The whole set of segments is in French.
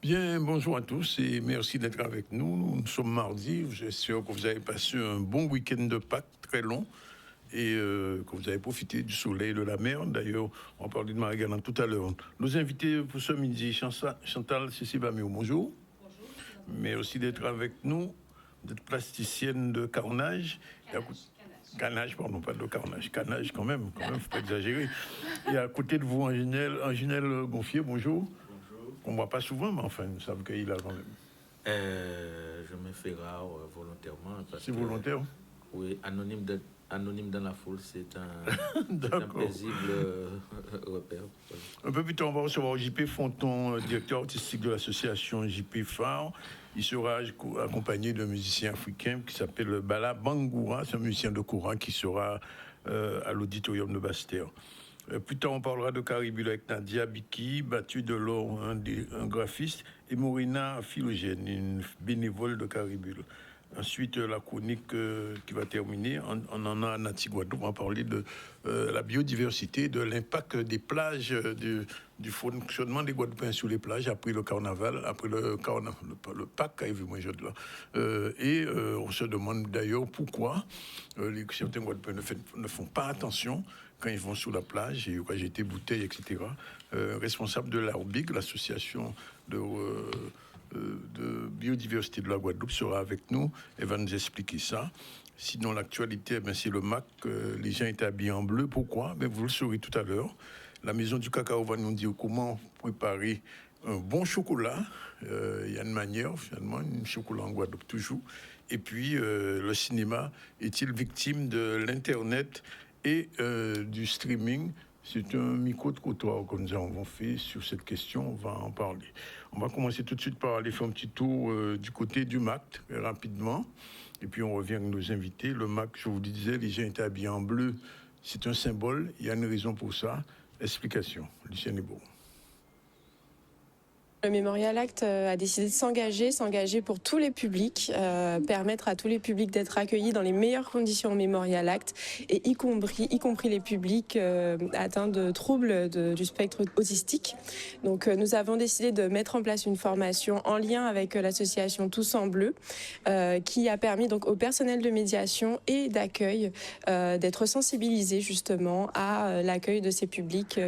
Bien, bonjour à tous et merci d'être avec nous. Nous sommes mardi. J'espère que vous avez passé un bon week-end de Pâques très long et que vous avez profité du soleil, de la mer. D'ailleurs, on va parler de Marie-Galante tout à l'heure. Nos invités pour ce midi, Chantal Cécile-Bamiou, bonjour. Bonjour. Merci d'être avec nous. Vous êtes plasticienne de carnage. Canage, pardon, pas de carnage. Canage quand même, faut pas exagérer. Et à côté de vous, Anginelle Gonfier, bonjour. On ne voit pas souvent, mais enfin, nous savons qu'il a quand même. Je me fais rare volontairement. C'est volontaire? Oui, anonyme dans la foule, c'est un paisible repère. Un peu plus tard, on va recevoir JP Fonton, directeur artistique de l'association JP Phare. Il sera accompagné d'un musicien africain qui s'appelle Bala Bangoura. C'est un musicien de courant qui sera à l'auditorium de Basse-Terre. Plus tard, on parlera de Caribule avec Nadia Biki, battue de l'or, un graphiste, et Morina Philogène, une bénévole de Caribule. Ensuite, la chronique qui va terminer, on en a à Nati Guadeloupe, on va parler de la biodiversité, de l'impact des plages, du fonctionnement des Guadeloupéens sur les plages après le carnaval, après le Pâques, moi je et on se demande d'ailleurs pourquoi certains Guadeloupéens ne font pas attention quand ils vont sur la plage, et quand j'ai été bouteille, etc. Responsable de l'ARBIG, l'association de biodiversité de la Guadeloupe, sera avec nous et va nous expliquer ça. Sinon, l'actualité, c'est le MAC. Les gens étaient habillés en bleu. Pourquoi? Vous le saurez tout à l'heure. La Maison du Cacao va nous dire comment préparer un bon chocolat. Il y a une manière, finalement, un chocolat en Guadeloupe toujours. Et puis, le cinéma est-il victime de l'Internet et du streaming? C'est un micro-trottoir que nous avons fait sur cette question, on va en parler. On va commencer tout de suite par aller faire un petit tour du côté du MAC, rapidement. Et puis on revient avec nos invités. Le MAC, je vous le disais, les gens étaient habillés en bleu. C'est un symbole, il y a une raison pour ça. Explication, Lucien Nebo. Le Memorial Act a décidé de s'engager pour tous les publics, permettre à tous les publics d'être accueillis dans les meilleures conditions au Memorial Act, et y compris les publics atteints de troubles du spectre autistique. Donc nous avons décidé de mettre en place une formation en lien avec l'association Tous en Bleu, qui a permis donc au personnel de médiation et d'accueil d'être sensibilisés justement à l'accueil de ces publics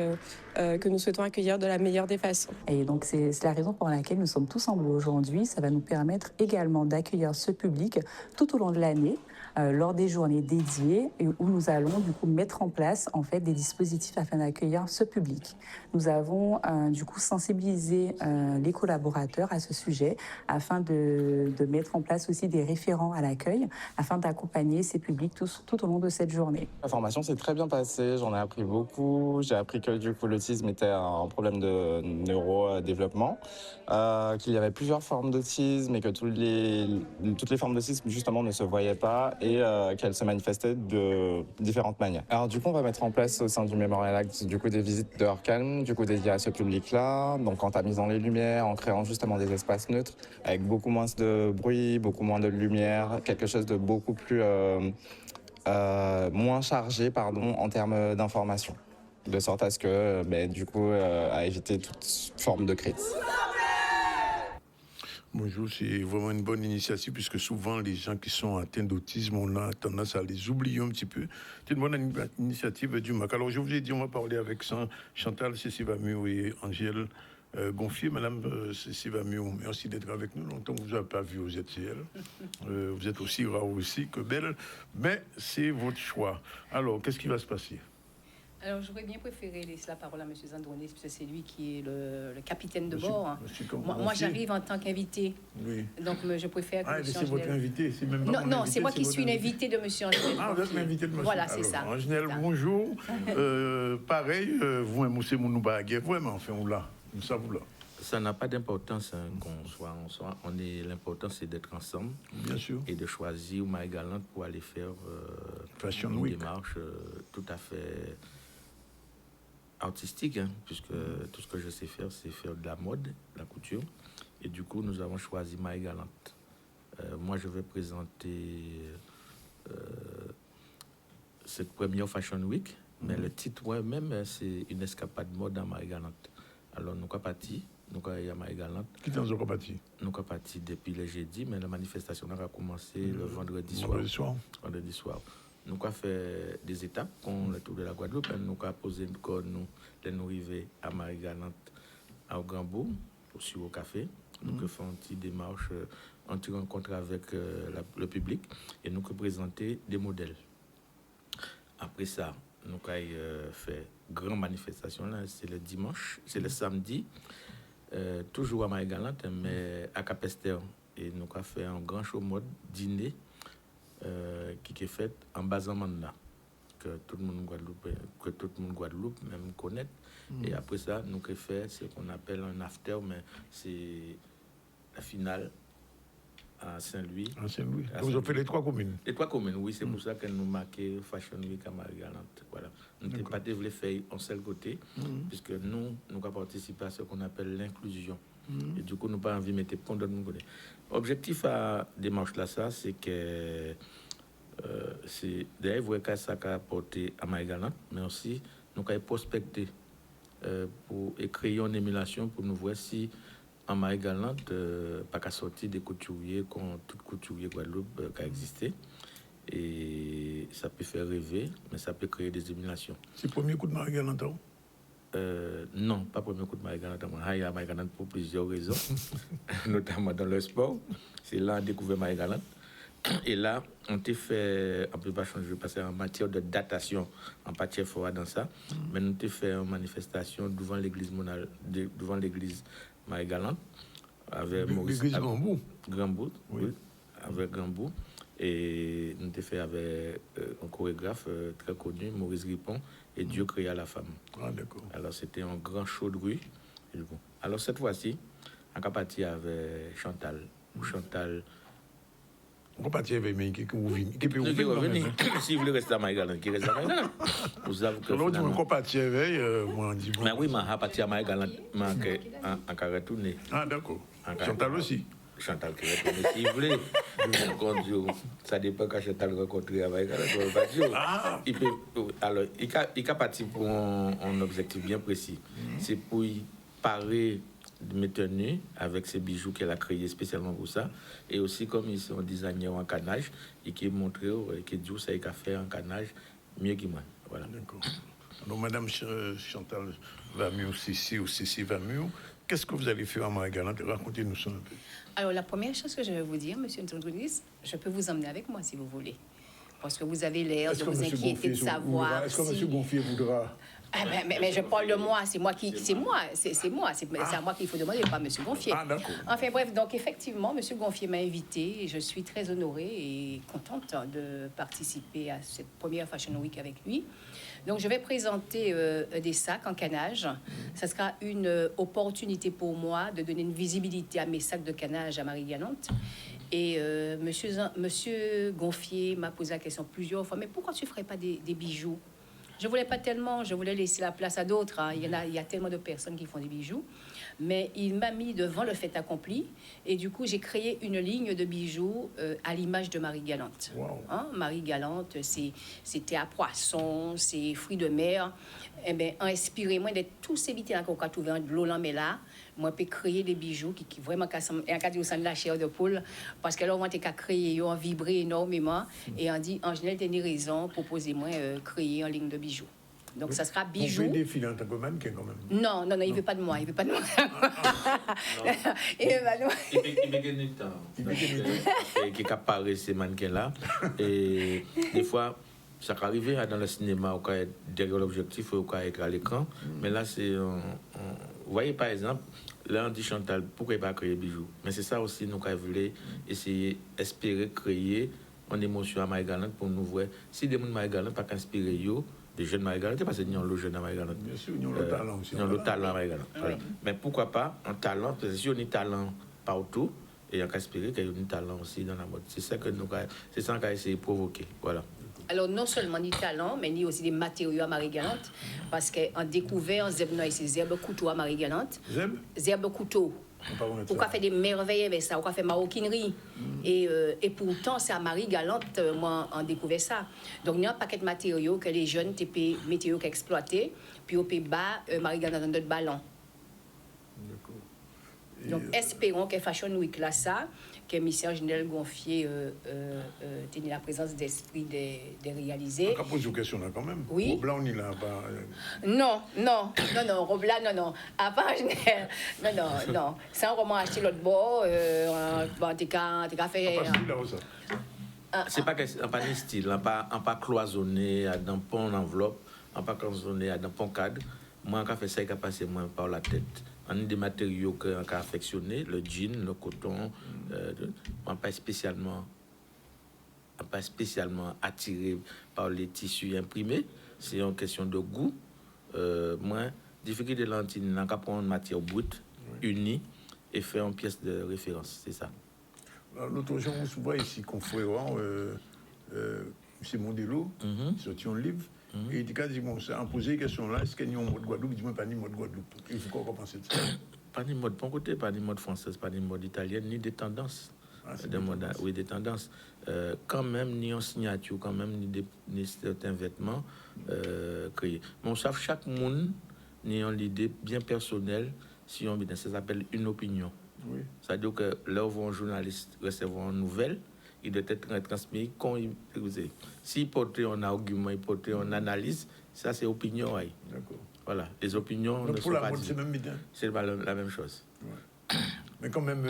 que nous souhaitons accueillir de la meilleure des façons. Et donc c'est la raison pour laquelle nous sommes tous en bleu aujourd'hui. Ça va nous permettre également d'accueillir ce public tout au long de l'année, lors des journées dédiées, et où nous allons du coup mettre en place en fait des dispositifs afin d'accueillir ce public. Nous avons du coup sensibilisé les collaborateurs à ce sujet afin de mettre en place aussi des référents à l'accueil afin d'accompagner ces publics tout au long de cette journée. La formation s'est très bien passée, j'en ai appris beaucoup. J'ai appris que du coup l'autisme était un problème de neurodéveloppement, qu'il y avait plusieurs formes d'autisme et que toutes les formes d'autisme justement ne se voyaient pas et qu'elles se manifestaient de différentes manières. Alors du coup on va mettre en place au sein du Memorial Act du coup des visites d'heures calmes, du coup dédiées à ce public-là, donc en tamisant les lumières, en créant justement des espaces neutres avec beaucoup moins de bruit, beaucoup moins de lumière, quelque chose de beaucoup plus moins chargé en termes d'information, de sorte à ce que du coup à éviter toute forme de crise. Bonjour, c'est vraiment une bonne initiative puisque souvent les gens qui sont atteints d'autisme, on a tendance à les oublier un petit peu. C'est une bonne initiative du MAC. Alors je vous ai dit, on va parler avec Chantal Cécile-Bamiou et Angèle Gonfier. Madame Cécile-Bamiou, merci d'être avec nous. Longtemps que vous n'avez pas vu aux ZCL. Vous êtes aussi rare aussi que belle, mais c'est votre choix. Alors, qu'est-ce qui va se passer? Alors, j'aurais bien préféré laisser la parole à M. Zandronis, parce que c'est lui qui est le capitaine de bord. Moi, j'arrive en tant qu'invité. Oui. Donc, je préfère que c'est votre invité, c'est même pas Non, c'est moi qui suis l'invité de M. Angèle. Ah, vous êtes l'invité de M. Voilà, c'est ça. Angèle, bonjour. Pareil, vous, c'est mon baguette. Vraiment, enfin, on l'a. Ça, vous là. Ça n'a pas d'importance qu'on soit ensemble. L'important, c'est d'être ensemble. Bien sûr. Et de choisir Marie-Galante pour aller faire une démarche tout à fait artistique, puisque tout ce que je sais faire, c'est faire de la mode, de la couture. Et du coup, nous avons choisi Marie-Galante. Moi, je vais présenter cette première Fashion Week, mais le titre même, c'est une escapade mode à Marie-Galante. Alors, nous sommes partis nous avons à Marie-Galante. Qui t'en ont parti? Nous sommes partis depuis le jeudi, mais la manifestation a commencé le vendredi soir. Vendredi soir. Nous avons fait des étapes pour le tour de la Guadeloupe. Nous avons posé une corde, nous arrivés à Marie-Galante, à Grambourg, sur au café. Nous avons fait une petite démarche, une petite rencontre avec le public et nous avons présenté des modèles. Après ça, nous avons fait une grande manifestation. C'est le dimanche, c'est le samedi. Toujours à Marie-Galante, mais à Capester. Et nous avons fait un grand show mode dîner qui est fait en bas en mandat, que tout le monde Guadeloupe même connaît. Et après ça, nous avons fait ce qu'on appelle un after, mais c'est la finale à Saint-Louis. À Saint-Louis. Vous avez fait les 3 communes? Les 3 communes, oui, c'est pour ça que nous marquons Fashion Week à Marie-Galante. Voilà. Nous n'avons pas développé faire un seul côté, puisque nous avons participé à ce qu'on appelle l'inclusion. Et du coup, nous n'avons pas envie de mettre point d'autres monde. L'objectif à démarche là, ça, c'est que d'ailleurs, vous voyez que ça a apporté à Marie-Galante, mais aussi nous avons prospecté pour créer une émulation pour nous voir si en Marie-Galante, pas qu'à sortir des couturiers comme tout couturier Guadeloupe qui a existé. Et ça peut faire rêver, mais ça peut créer des émulations. C'est le premier coup de Marie-Galante? Non, pas le premier coup de Marie-Galante. Il y a Marie-Galante pour plusieurs raisons, notamment dans le sport. C'est là qu'on a découvert Marie-Galante. Et là, on t'a fait, on ne peut pas changer, parce qu'en matière de datation, en partie fort dans ça, mais on t'a fait une manifestation devant l'église Marie-Galante, avec Maurice. L'église Grambourg, oui. Avec Grambourg. Et nous avons fait avec un chorégraphe très connu, Maurice Ripon, et Dieu créa la femme. Ah, d'accord. Alors, c'était un grand show de rue. Alors, cette fois-ci, on a parti avec Chantal. Chantal. On va partir avec Mike, qui peut revenir. Si vous voulez rester à Marie-Galante, qui reste à Marie-Galante. Vous avez que. Alors, on va partir avec, moi, on dit bon. Mais oui, je vais partir à Marie-Galante, en carré retourné. Ah, d'accord. Chantal aussi. Chantal qui retourne. Si vous voulez, ça dépend quand Chantal rencontre à Marie-Galante. Alors, il est parti pour un objectif bien précis. C'est pour y parer de mes tenues avec ces bijoux qu'elle a créés spécialement pour ça. Et aussi, comme ils sont designer en canage, et qui montré que Dieu ça a fait en canage mieux que moi. Voilà. D'accord. Alors, Madame Chantal Vamiou, Cécile Vamiou, qu'est-ce que vous allez faire à Marie-Galante? Racontez-nous ça un peu. Alors, la première chose que je vais vous dire, Monsieur Ndounis, je peux vous emmener avec moi si vous voulez. Parce que vous avez l'air de vous inquiéter de savoir. Est-ce que M. Gonfier voudra? Ah, mais je parle de moi, c'est moi, c'est à moi qu'il faut demander, pas M. Gonfier. Ah, d'accord. Enfin bref, donc effectivement, M. Gonfier m'a invité et je suis très honorée et contente de participer à cette première Fashion Week avec lui. Donc je vais présenter des sacs en canage. Ça sera une opportunité pour moi de donner une visibilité à mes sacs de canage à Marie-Galante. Et monsieur Gonfier m'a posé la question plusieurs fois, mais pourquoi tu ne ferais pas des bijoux? Je ne voulais pas tellement, je voulais laisser la place à d'autres. Hein. Il y a tellement de personnes qui font des bijoux. Mais il m'a mis devant le fait accompli. Et du coup, j'ai créé une ligne de bijoux à l'image de Marie-Galante. Wow. Hein? Marie-Galante, c'était à poisson, c'est fruits de mer. Eh bien, inspirez-moi d'être tous ces vités qu'on a trouvé de l'eau mais là. Moi, je peux créer des bijoux qui vraiment de la chair de poule. Parce que là, on a créé, on a vibré énormément. Et on dit, Angèle, tu as raison, proposez-moi créer en ligne de bijoux. Donc, ça sera bijoux. On peut défiler en tant que mannequin quand même. Non, il ne veut pas de moi. Il veut pas de moi. Il veut gagner du temps. Qui apparaît ces mannequins-là. Et des fois, ça peut arriver dans le cinéma, au cas derrière l'objectif, au cas être à l'écran. Mais là, c'est. Vous voyez, par exemple, là, on dit Chantal, pourquoi il pas créer bijoux? Mais c'est ça aussi, nous, qu'on voulait essayer, espérer créer une émotion à Marie-Galante pour nous voir. Si des gens de Marie-Galante pas inspiré, des jeunes Marie-Galante, parce qu'ils ont le jeune à Marie-Galante. Bien sûr, ils ont le talent aussi. Ils ont le talent à Marie-Galante. Oui. Voilà. Mais pourquoi pas un talent? Parce que si on a talent partout, et on a espéré qu'il y a un talent aussi dans la mode. C'est ça que nous, c'est ça qu'on a essayé de provoquer. Voilà. Alors, non seulement ni talent, mais ni aussi des matériaux à Marie-Galante. Parce qu'on découvert en zèbre, c'est zèbre couteau à Marie-Galante. Zèbre couteau. On a fait des merveilles avec ça, on a fait maroquinerie. Et pourtant, c'est à Marie-Galante, moi, on découvert ça. Donc, il y a un paquet de matériaux que les jeunes matériaux qui exploitaient, puis on peut bas Marie-Galante dans notre ballon. Donc, espérons que Fashion Week là, ça, que M. Ginel Gonfier tenait la présence d'esprit de réaliser. On pose une question là quand même. Oui. Robla, on y là pas. Non, Robla, non. À part Ginel, non. C'est un roman acheté l'autre bord, t'es qu'à faire. C'est pas un style, on pas cloisonné dans pont enveloppe, on pas cloisonné dans pont cadre. Moi, on fait ça, il a passé moins par la tête. On a des matériaux qu'on a affectionnés, le jean, le coton, on pas spécialement attiré par les tissus imprimés. C'est une question de goût. Moi, difficulté de lentille, on a qu'à prendre une matière brute, unie, et faire une pièce de référence. C'est ça. L'autre jour, on se voit ici, confrère, M. Mondelo, qui sortit un livre. Et il dit quasiment ça, en posant une question là, est-ce qu'il y a un mode Guadeloupe? Il dit, pas ni mode Guadeloupe. Il faut qu'on pense de ça. Pas ni mode bon côté, pas ni mode française, pas ni mode italienne, ni des tendances. Oui, des tendances. Quand même, ni en signature, quand même, ni certains vêtements créés. Mais on sait chaque monde, ni en l'idée bien personnelle, si on veut, ça s'appelle une opinion. Oui. C'est-à-dire que là où un journaliste recevoir une nouvelle, il doit être transmis quand il sait. S'il porte un argument, il porte une analyse, ça c'est opinion. Oui. D'accord. Voilà, les opinions donc ne pour sont la pas mode, c'est même bien. C'est pas la même chose. Ouais. Mais quand même,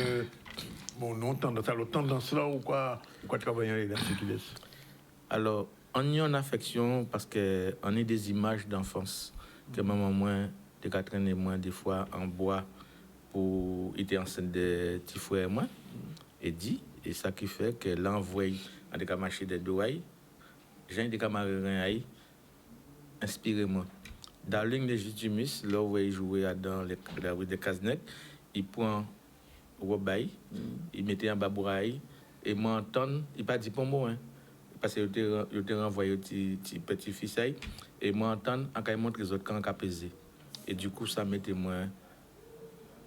non, tendance là ou quoi travailler dans ce qu'il laisse. Alors, on y a une affection parce qu'on a des images d'enfance que maman moins, de Catherine et moi, des fois en bois pour être enceinte de petits frères moi, et dit, et ça qui fait que l'envoie à des marcher des doigts, j'ai des camarades inspirez-moi. Dans l'une des Légitimus, là où il jouait dans la rue de Kaznek, il prend Robaï, il mettait un babouraï, et m'entend, il pas dit pour moi, parce qu'il était renvoyé au petit fils, et m'entend, en cas il montre les autres quand il a pesé. Et du coup, ça mettait moi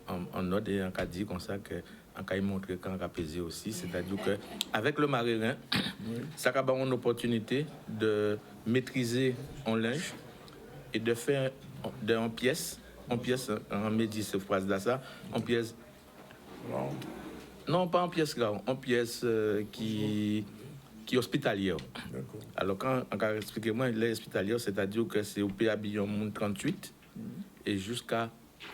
en ordre et en cas dit comme ça que en cas il montre quand il a pesé aussi, c'est-à-dire que avec le marin, ça a une opportunité de maîtriser un linge et de faire en pièce, on me dit cette phrase-là, ça, en pièce. Non, pas en pièce grave, en pièce qui est hospitalière. D'accord. Alors, quand on explique moi, les hospitalières, c'est-à-dire que c'est au PABillon 38 et jusqu'à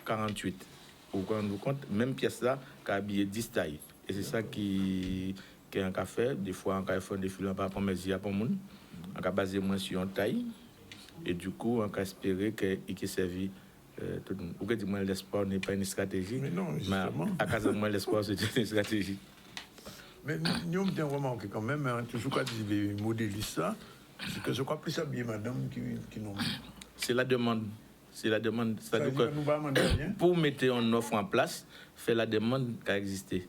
48. Ou quand on nous compte, même pièce là, qui a habillé 10 tailles. Et c'est ça qui est un café. Des fois, on a fait des films par rapport à mes yeux, pour monde. On a basé moins sur une taille. Et du coup, on a espéré qu'il ait servi tout le monde. Ou que dis-moi, l'espoir n'est pas une stratégie. Mais non, justement. Mais à cause de moi, l'espoir, c'est une stratégie. Mais nous, on a remarqué quand même, toujours quand les modélistes, c'est que je crois plus habillé madame qui n'ont. C'est la demande. C'est la demande. C'est-à-dire que nous va demander rien. Pour mettre une offre en place, faire la demande qui a existé.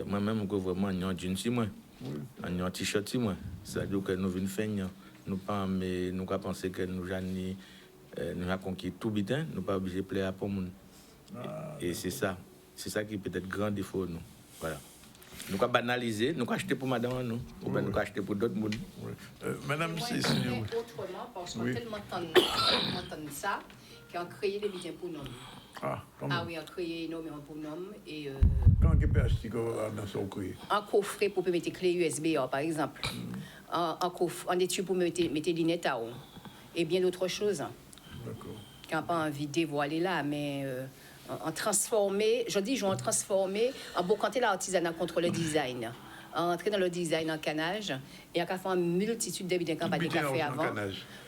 Moi-même, je vraiment un jean si moi, un t-shirt si moi. C'est-à-dire que nous venons faire, nous pas mais nous pas penser que nous avons conquis tout bitin, nous pas obligé de plaire à tout le monde. Et c'est ça qui est peut-être grand défaut nous. Voilà. Nous avons banalisé, nous avons acheté pour madame nous, ou bien nous avons acheté pour d'autres monde. Madame, c'est autrement parce qu'on tellement entend ça qu'on créé des bitins pour nous. Ah oui, on créé énormément pour nous et quand on peut acheter dans son créé. Un coffret pour mettre clé USB par exemple. En étui pour mettre lunettes à haut et bien d'autres choses. D'accord. Qui n'ont pas envie de dévoiler là, mais en transformer, je dis, en transformer, en bocanter l'artisanat contre le design. En entrer dans le design en canage et en faire une multitude de bidons campagnes de café avant.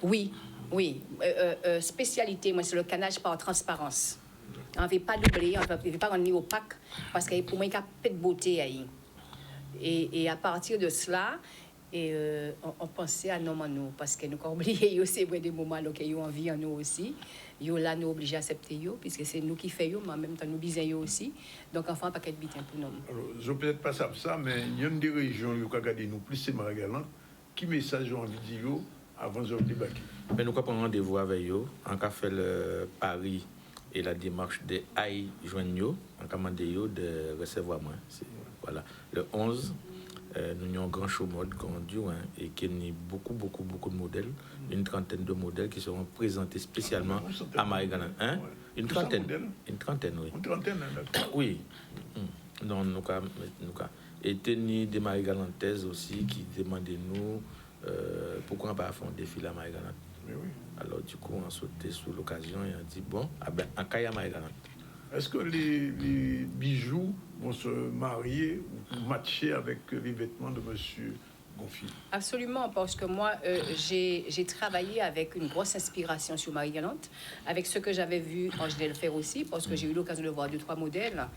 Oui. Spécialité, moi, c'est le canage par transparence. On ne veut pas doubler, on ne veut pas rendre opaque parce que pour moi, il y a peu de beauté. Et à partir de cela, on pensait à nous parce que nous avons oublié c'est des moments qui ont envie en nous aussi. Yo là nous obligés à accepter puisque c'est nous qui faisons mais en même temps nous bisons aussi. Donc enfin pas qu'être bitin pour nous. Alors je peut-être pas ça mais il y a des régions qui regardent nous plus c'est Maragalan qui message ont envie de dire avant de débarquer. Mais nous avons rendez-vous avec eux, on a fait le pari et la démarche de joindre eux, on a demandé de recevoir moi. Voilà, le 11 Nous avons un grand show mode qu'on dit, et qui a beaucoup de modèles, une trentaine de modèles qui seront présentés spécialement à Marie-Galante. Hein? Une trentaine, oui. Une trentaine, d'accord. Oui. Donc, nous avons. Et tenir des Marie-Galantaises aussi qui demandaient nous pourquoi on pas faire un défilé à Marie-Galante. Oui. Alors, du coup, on a sauté sur l'occasion et on dit bon, en cas, il y a Marie-Galante. Est-ce que les bijoux vont se marier ou matcher avec les vêtements de M. Gonfie? Absolument, parce que moi, j'ai travaillé avec une grosse inspiration sur Marie-Galante, avec ce que j'avais vu Angèle faire aussi, parce que j'ai eu l'occasion de voir 2-3 modèles.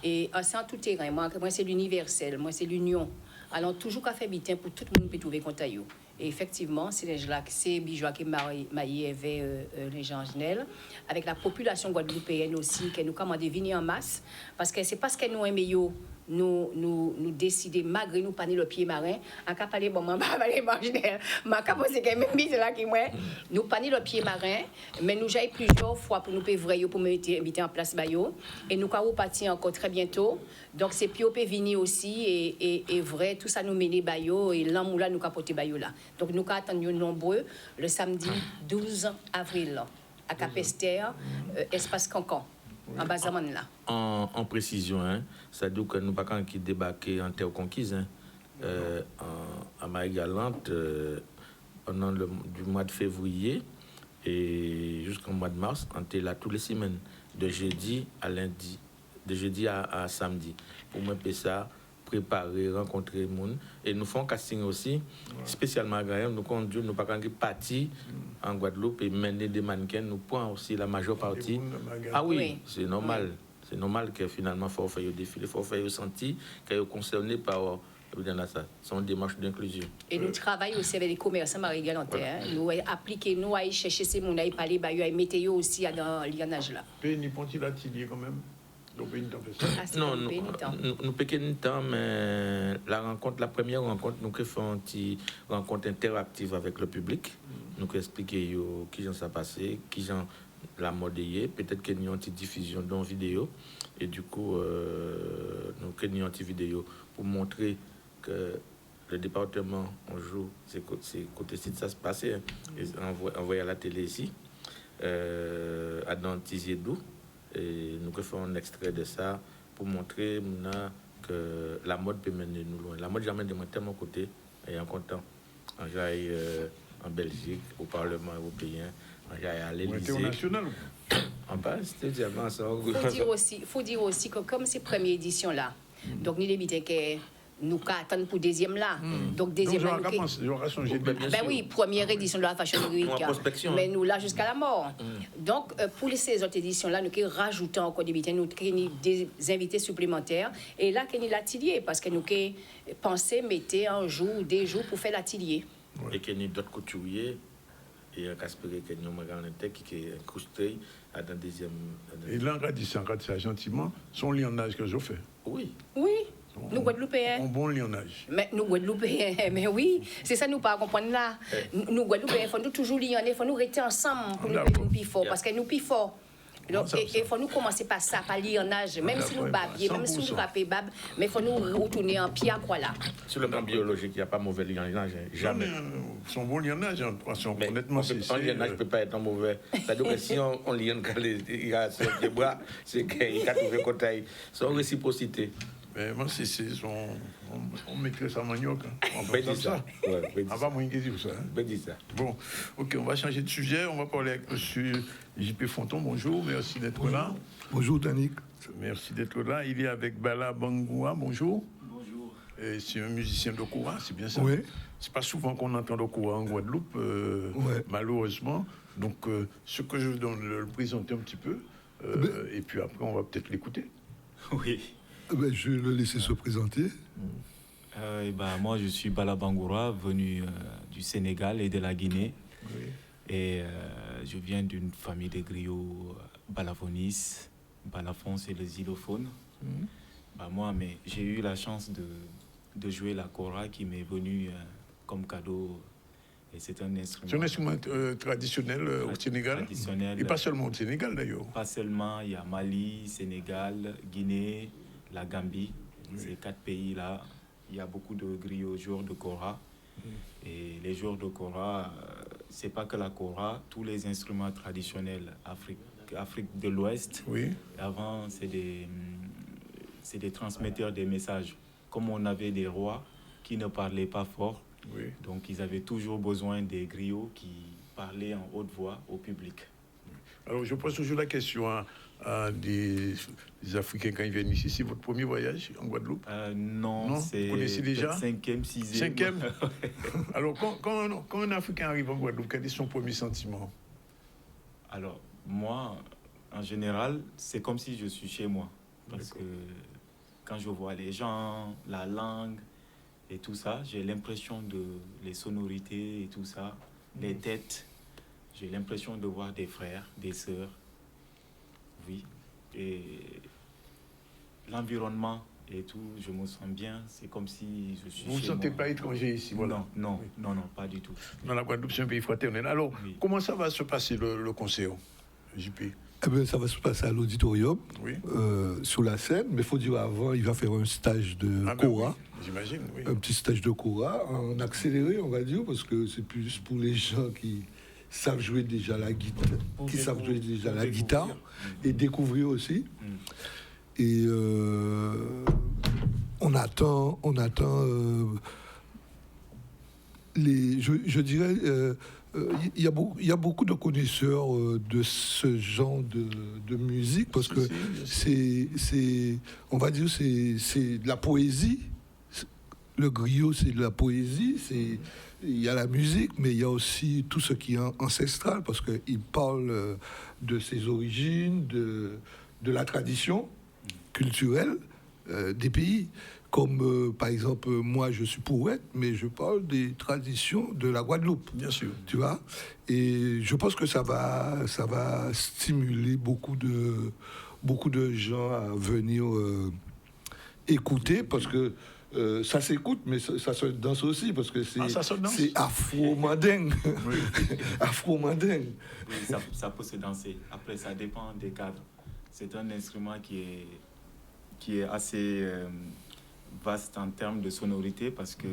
Et c'est en tout terrain. Moi c'est l'universel, moi, c'est l'union. Alors, toujours qu'à faire bitin pour tout le monde peut trouver compte à eux. Et effectivement, c'est bijoux qui maillé avec les gens Angèle, avec la population guadeloupéenne aussi, qui nous commande de venir en masse, parce que c'est parce qu'elle nous aime nous décider malgré nous paner le pied marin en cas parler bon moi pas parler marginal ma cap c'est quand même c'est là qui moi nous paner le pied marin mais nous j'ai plusieurs fois pour nous payer vrai pour mettre en place bayo et nous avons parti encore très bientôt donc c'est puis peut venir aussi et vrai tout ça nous mener bayo et l'amour nous capoter bayo là donc nous attendons nombreux le samedi 12 avril à Cap-Esther espace Cancan. En précision, ça dit que nous ne pouvons pas débarquer en terre conquise à Marie-Galante pendant du mois de février et jusqu'au mois de mars, on était là toutes les semaines, de jeudi à lundi, de jeudi à samedi. Pour moi, ça, préparer, rencontrer les gens. Et nous faisons casting aussi, spécialement à Graham, nous conduisons, nous ne pouvons pas partir en Guadeloupe et mener des mannequins, nous prenons aussi la majeure partie. Ah oui. C'est normal. Oui. C'est normal que finalement, il faut faire le défilé, il faut faire le senti, qu'ils sont concernés par ça. C'est une démarche d'inclusion. Et nous travaillons aussi avec les commerçants Marie-Galante. Voilà. Nous appliquons, nous allons chercher ces gens, nous allons parler, nous allons mettre aussi dans l'IANAGE là. Et n'y a-t-il atelier quand même? Non, nous péquons temps, mais la première rencontre, nous faisons une rencontre interactive avec le public. Nous expliquer qui j'en s'est passé, qui j'en la modélier, peut-être qu'il y a une petite diffusion dans vidéo. Et du coup, nous créons une petite vidéo pour montrer que le département, on joue, c'est côté site ça se passait, envoyé à la télé ici, à Dantiziedou. Et nous faisons un extrait de ça pour montrer que la mode peut mener nous loin. La mode jamais de moi tellement côté et en content. J'aille en Belgique, au Parlement européen, j'aille à l'Élysée. International. En bas, c'était diamant. Faut dire aussi que comme ces premières éditions là, donc nous les que nous attendons pour deuxième là. Donc deuxième là. Oui, première édition de la Fashion Week. Mais nous là jusqu'à la mort. Donc pour ces autres éditions là, nous rajoutons encore des invités, nous des invités supplémentaires. Et là, nous l'atelier parce que nous pensé mettre un jour, des jours pour faire l'atelier. Et qu'il y a d'autres couturiers et un caspéré que nous avons qui est incrusté à la deuxième. Et là, on dit ça gentiment, son lionnage que je fais. Oui. Nous Guadeloupéens. Un bon lionnage. Mais nous Guadeloupéens, mais oui, c'est ça nous pas comprendre là. Nous Guadeloupéens, il faut nous toujours lionner, il faut nous rester ensemble pour nous faire plus fort, parce que nous plus fort. Donc, il faut nous commencer par ça, par lionnage, même si nous babions, même si nous rapons bab, mais il faut nous retourner en pied à quoi là. Sur le plan biologique, il n'y a pas mauvais lionnage, jamais. Son bon lionnage, honnêtement, un lionnage ne peut pas être un mauvais. C'est-à-dire que si on lionne quand il y a des bras, c'est qu'il a trouvé côté. C'est une réciprocité. Mais moi, on mettrait ça manioc. On peut dire ça. On va moins dire ça. Bon, ok, on va changer de sujet. On va parler avec M. J.P. Fonton. Bonjour, merci d'être là. Bonjour, Danick. Merci d'être là. Il est avec Bala Bangoura. Bonjour. Bonjour. C'est un musicien de Koura, c'est bien ça? Oui. C'est pas souvent qu'on entend de Koura en Guadeloupe, malheureusement. Donc, ce que je vais le présenter un petit peu, et puis après, on va peut-être l'écouter. Oui. Je vais le laisser se présenter. Moi, je suis Bala Bangoura, venu du Sénégal et de la Guinée. Oui. Et je viens d'une famille de griots balafonis. Balafon, c'est les xylophones. Mais j'ai eu la chance de jouer la kora qui m'est venue comme cadeau. Et c'est un instrument. C'est un instrument traditionnel au Sénégal. Traditionnel. Et pas seulement au Sénégal d'ailleurs. Pas seulement, il y a Mali, Sénégal, Guinée, la Gambie. Ces 4 pays-là il y a beaucoup de griots jours de kora. Et les jours de kora, c'est pas que la kora, tous les instruments traditionnels Afrique de l'Ouest, avant, c'est des transmetteurs des messages. Comme on avait des rois qui ne parlaient pas fort, donc ils avaient toujours besoin des griots qui parlaient en haute voix au public. Alors, je pose toujours la question à des Africains quand ils viennent ici. C'est votre premier voyage en Guadeloupe? Non, c'est vous connaissez déjà? 5e, 6e. 5e. Alors, quand un Africain arrive en Guadeloupe, quel est son premier sentiment? Alors, moi, en général, c'est comme si je suis chez moi. Parce que quand je vois les gens, la langue et tout ça, j'ai l'impression les sonorités et tout ça, les têtes. J'ai l'impression de voir des frères, des sœurs. Oui. Et l'environnement et tout, je me sens bien. C'est comme si je suis. Vous ne vous sentez pas étranger ici, voilà? Non, pas du tout. Dans la Guadeloupe, c'est un pays fraternel. Alors, comment ça va se passer le concert, JP? Eh bien, ça va se passer à l'auditorium, sur la scène. Mais il faut dire avant, il va faire un stage de kora. J'imagine, oui. Un petit stage de kora, en accéléré, on va dire, parce que c'est plus pour les gens qui savent jouer déjà la guitare, et découvrir aussi. Et on attend je dirais, il y a beaucoup de connaisseurs de ce genre de musique, parce que on va dire, c'est de la poésie. Le griot, c'est de la poésie, il y a la musique, mais il y a aussi tout ce qui est ancestral, parce qu'il parle de ses origines, de la tradition culturelle des pays. Comme, par exemple, moi, je suis poète, mais je parle des traditions de la Guadeloupe. Bien sûr. Tu vois? Et je pense que ça va stimuler beaucoup de gens à venir écouter, parce que ça s'écoute, mais ça se danse aussi, parce que c'est afro-mandingue. Afro-mandingue. Oui, ça peut se danser. Après, ça dépend des cadres. C'est un instrument qui est assez vaste en termes de sonorité, parce que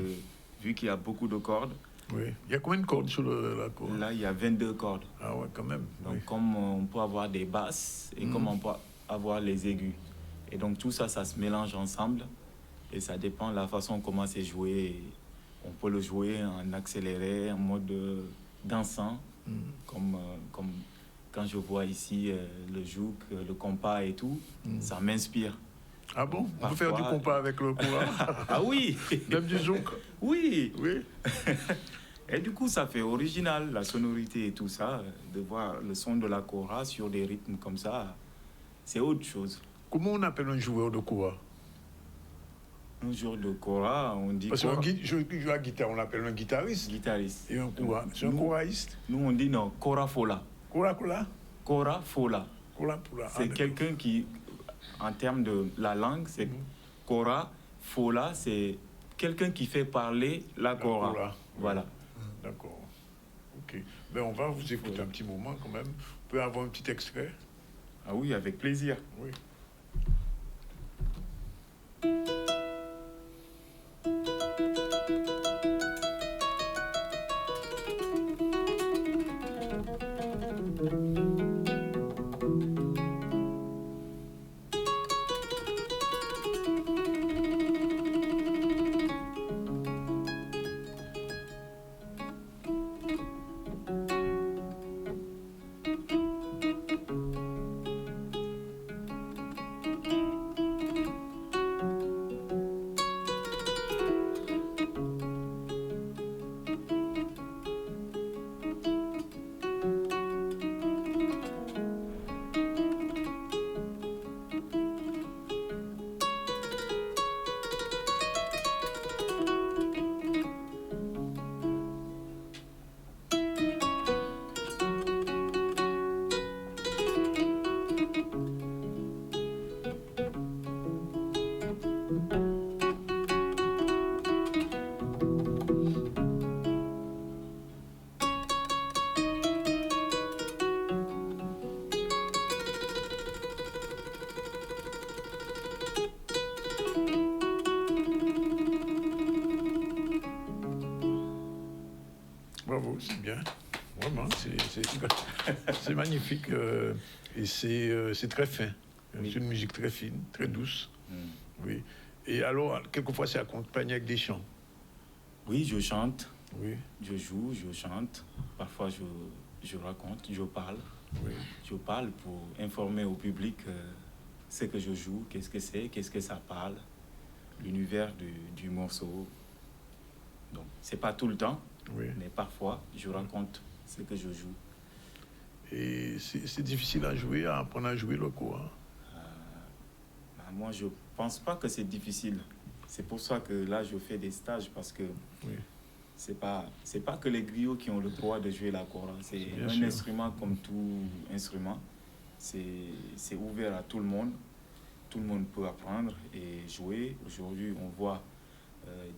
vu qu'il y a beaucoup de cordes. Oui. Il y a combien de cordes sur la corde? Là, il y a 22 cordes. Ah ouais, quand même. Donc, comme on peut avoir des basses et comme on peut avoir les aigus. Et donc, tout ça, ça se mélange ensemble. Et ça dépend de la façon comment c'est joué. On peut le jouer en accéléré, en mode dansant, comme quand je vois ici le jouk, le compas et tout, ça m'inspire. Ah bon? On peut faire du compas avec le kora? Ah oui! Même du jouk? Oui! Et du coup, ça fait original, la sonorité et tout ça. De voir le son de la kora sur des rythmes comme ça, c'est autre chose. Comment on appelle un joueur de kora? Un joueur de kora, on dit. Parce que je joue à la guitare, on l'appelle un guitariste. Guitariste. Et un kora. C'est un koraïste? Nous, on dit non, kora fola. Kora fola? Kora fola. C'est quelqu'un qui, en termes de la langue, c'est kora fola, c'est quelqu'un qui fait parler la kora. Voilà. D'accord. Ok. Ben, on va vous écouter un petit moment quand même. On peut avoir un petit extrait? Ah oui, avec plaisir. Oui. Bravo, c'est bien. Vraiment, c'est magnifique. Et c'est très fin. C'est une musique très fine, très douce. Oui. Et alors, quelquefois, c'est accompagné avec des chants. Oui, je chante. Oui. Je joue, je chante. Parfois, je raconte, je parle. Oui. Je parle pour informer au public ce que je joue, qu'est-ce que c'est, qu'est-ce que ça parle, l'univers du morceau. Donc, c'est pas tout le temps, mais parfois, je raconte ce que je joue. Et c'est difficile à jouer, à apprendre à jouer le kora? Moi, je pense pas que c'est difficile. C'est pour ça que là, je fais des stages, parce que c'est pas que les griots qui ont le droit de jouer la kora. C'est un instrument comme tout instrument. C'est ouvert à tout le monde. Tout le monde peut apprendre et jouer. Aujourd'hui, on voit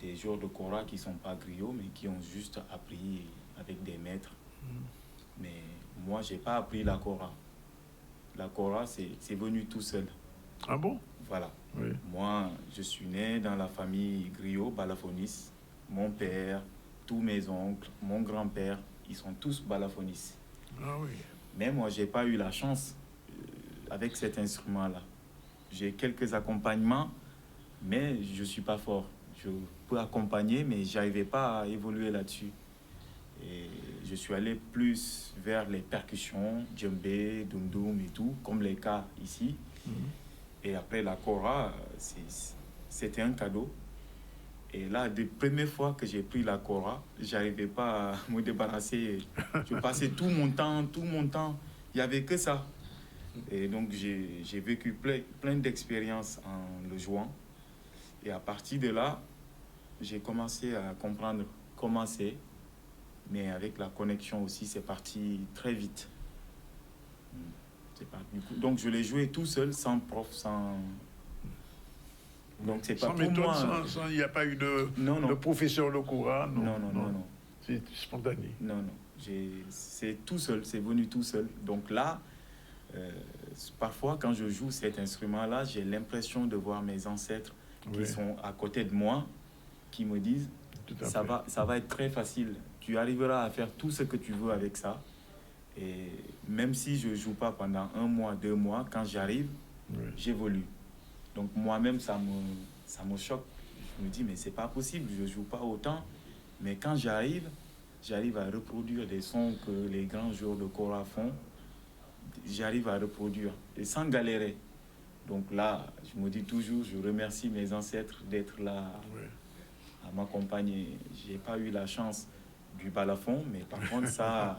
des joueurs de kora qui ne sont pas griots, mais qui ont juste appris avec des maîtres. Mais moi, je n'ai pas appris la kora. La kora, c'est venu tout seul. Ah bon? Voilà. Oui. Moi, je suis né dans la famille griot, balafonis. Mon père, tous mes oncles, mon grand-père, ils sont tous balafonis. Ah oui. Mais moi, je n'ai pas eu la chance avec cet instrument-là. J'ai quelques accompagnements, mais je ne suis pas fort. Je peux accompagner, mais je n'arrivais pas à évoluer là-dessus. Et je suis allé plus vers les percussions, djembé, dum-dum et tout, comme les cas ici. Et après la kora, c'était un cadeau. Et là, des premières fois que j'ai pris la kora, j'arrivais pas à me débarrasser. Je passais tout mon temps. Il n'y avait que ça. Et donc, j'ai vécu plein d'expériences en le jouant. Et à partir de là, j'ai commencé à comprendre comment c'est. Mais avec la connexion aussi, c'est parti très vite. Donc, je l'ai joué tout seul, sans prof, sans... Donc, c'est pas sans pour méthode, moi. Il n'y a pas eu de professeur de kora? Non. C'est spontané? Non. C'est tout seul, c'est venu tout seul. Donc là, parfois, quand je joue cet instrument-là, j'ai l'impression de voir mes ancêtres qui sont à côté de moi, qui me disent, ça va être très facile. Tu arriveras à faire tout ce que tu veux avec ça. Et même si je ne joue pas pendant 1 mois, 2 mois, quand j'arrive, j'évolue. Donc moi-même, ça me choque. Je me dis, mais c'est pas possible, je ne joue pas autant. Mais quand j'arrive à reproduire des sons que les grands joueurs de kora font. J'arrive à reproduire et sans galérer. Donc là, je me dis toujours, je remercie mes ancêtres d'être là à m'accompagner. Je n'ai pas eu la chance du balafon, mais par contre, ça...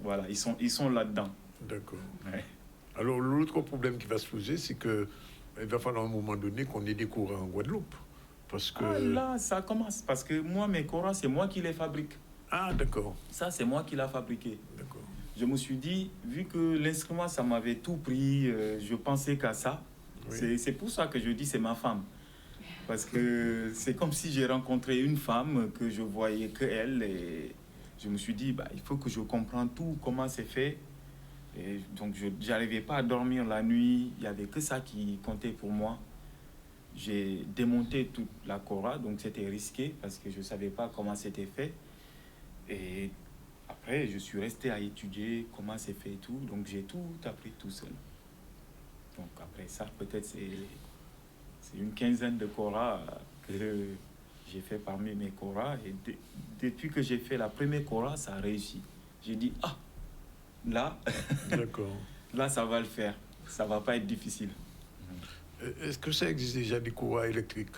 voilà, ils sont là-dedans. D'accord. Alors, l'autre problème qui va se poser, c'est qu'il va falloir à un moment donné qu'on ait des koras en Guadeloupe. Parce que... là, ça commence. Parce que moi, mes koras, c'est moi qui les fabrique. Ah, d'accord. Ça, c'est moi qui l'ai fabriqué. D'accord. Je me suis dit, vu que l'instrument, ça m'avait tout pris, je pensais qu'à ça. C'est pour ça que je dis c'est ma femme. Parce que c'est comme si j'ai rencontré une femme que je voyais que elle. Et je me suis dit, il faut que je comprenne tout, comment c'est fait. Et donc, je n'arrivais pas à dormir la nuit. Il n'y avait que ça qui comptait pour moi. J'ai démonté toute la kora, donc c'était risqué parce que je ne savais pas comment c'était fait. Et après, je suis resté à étudier comment c'est fait et tout. Donc, j'ai tout appris tout seul. Donc, après ça, peut-être c'est une quinzaine de koras que j'ai fait parmi mes koras. Et depuis que j'ai fait la première kora, ça a réussi. J'ai dit, là, là, ça va le faire. Ça ne va pas être difficile. Est-ce que ça existe déjà des koras électriques?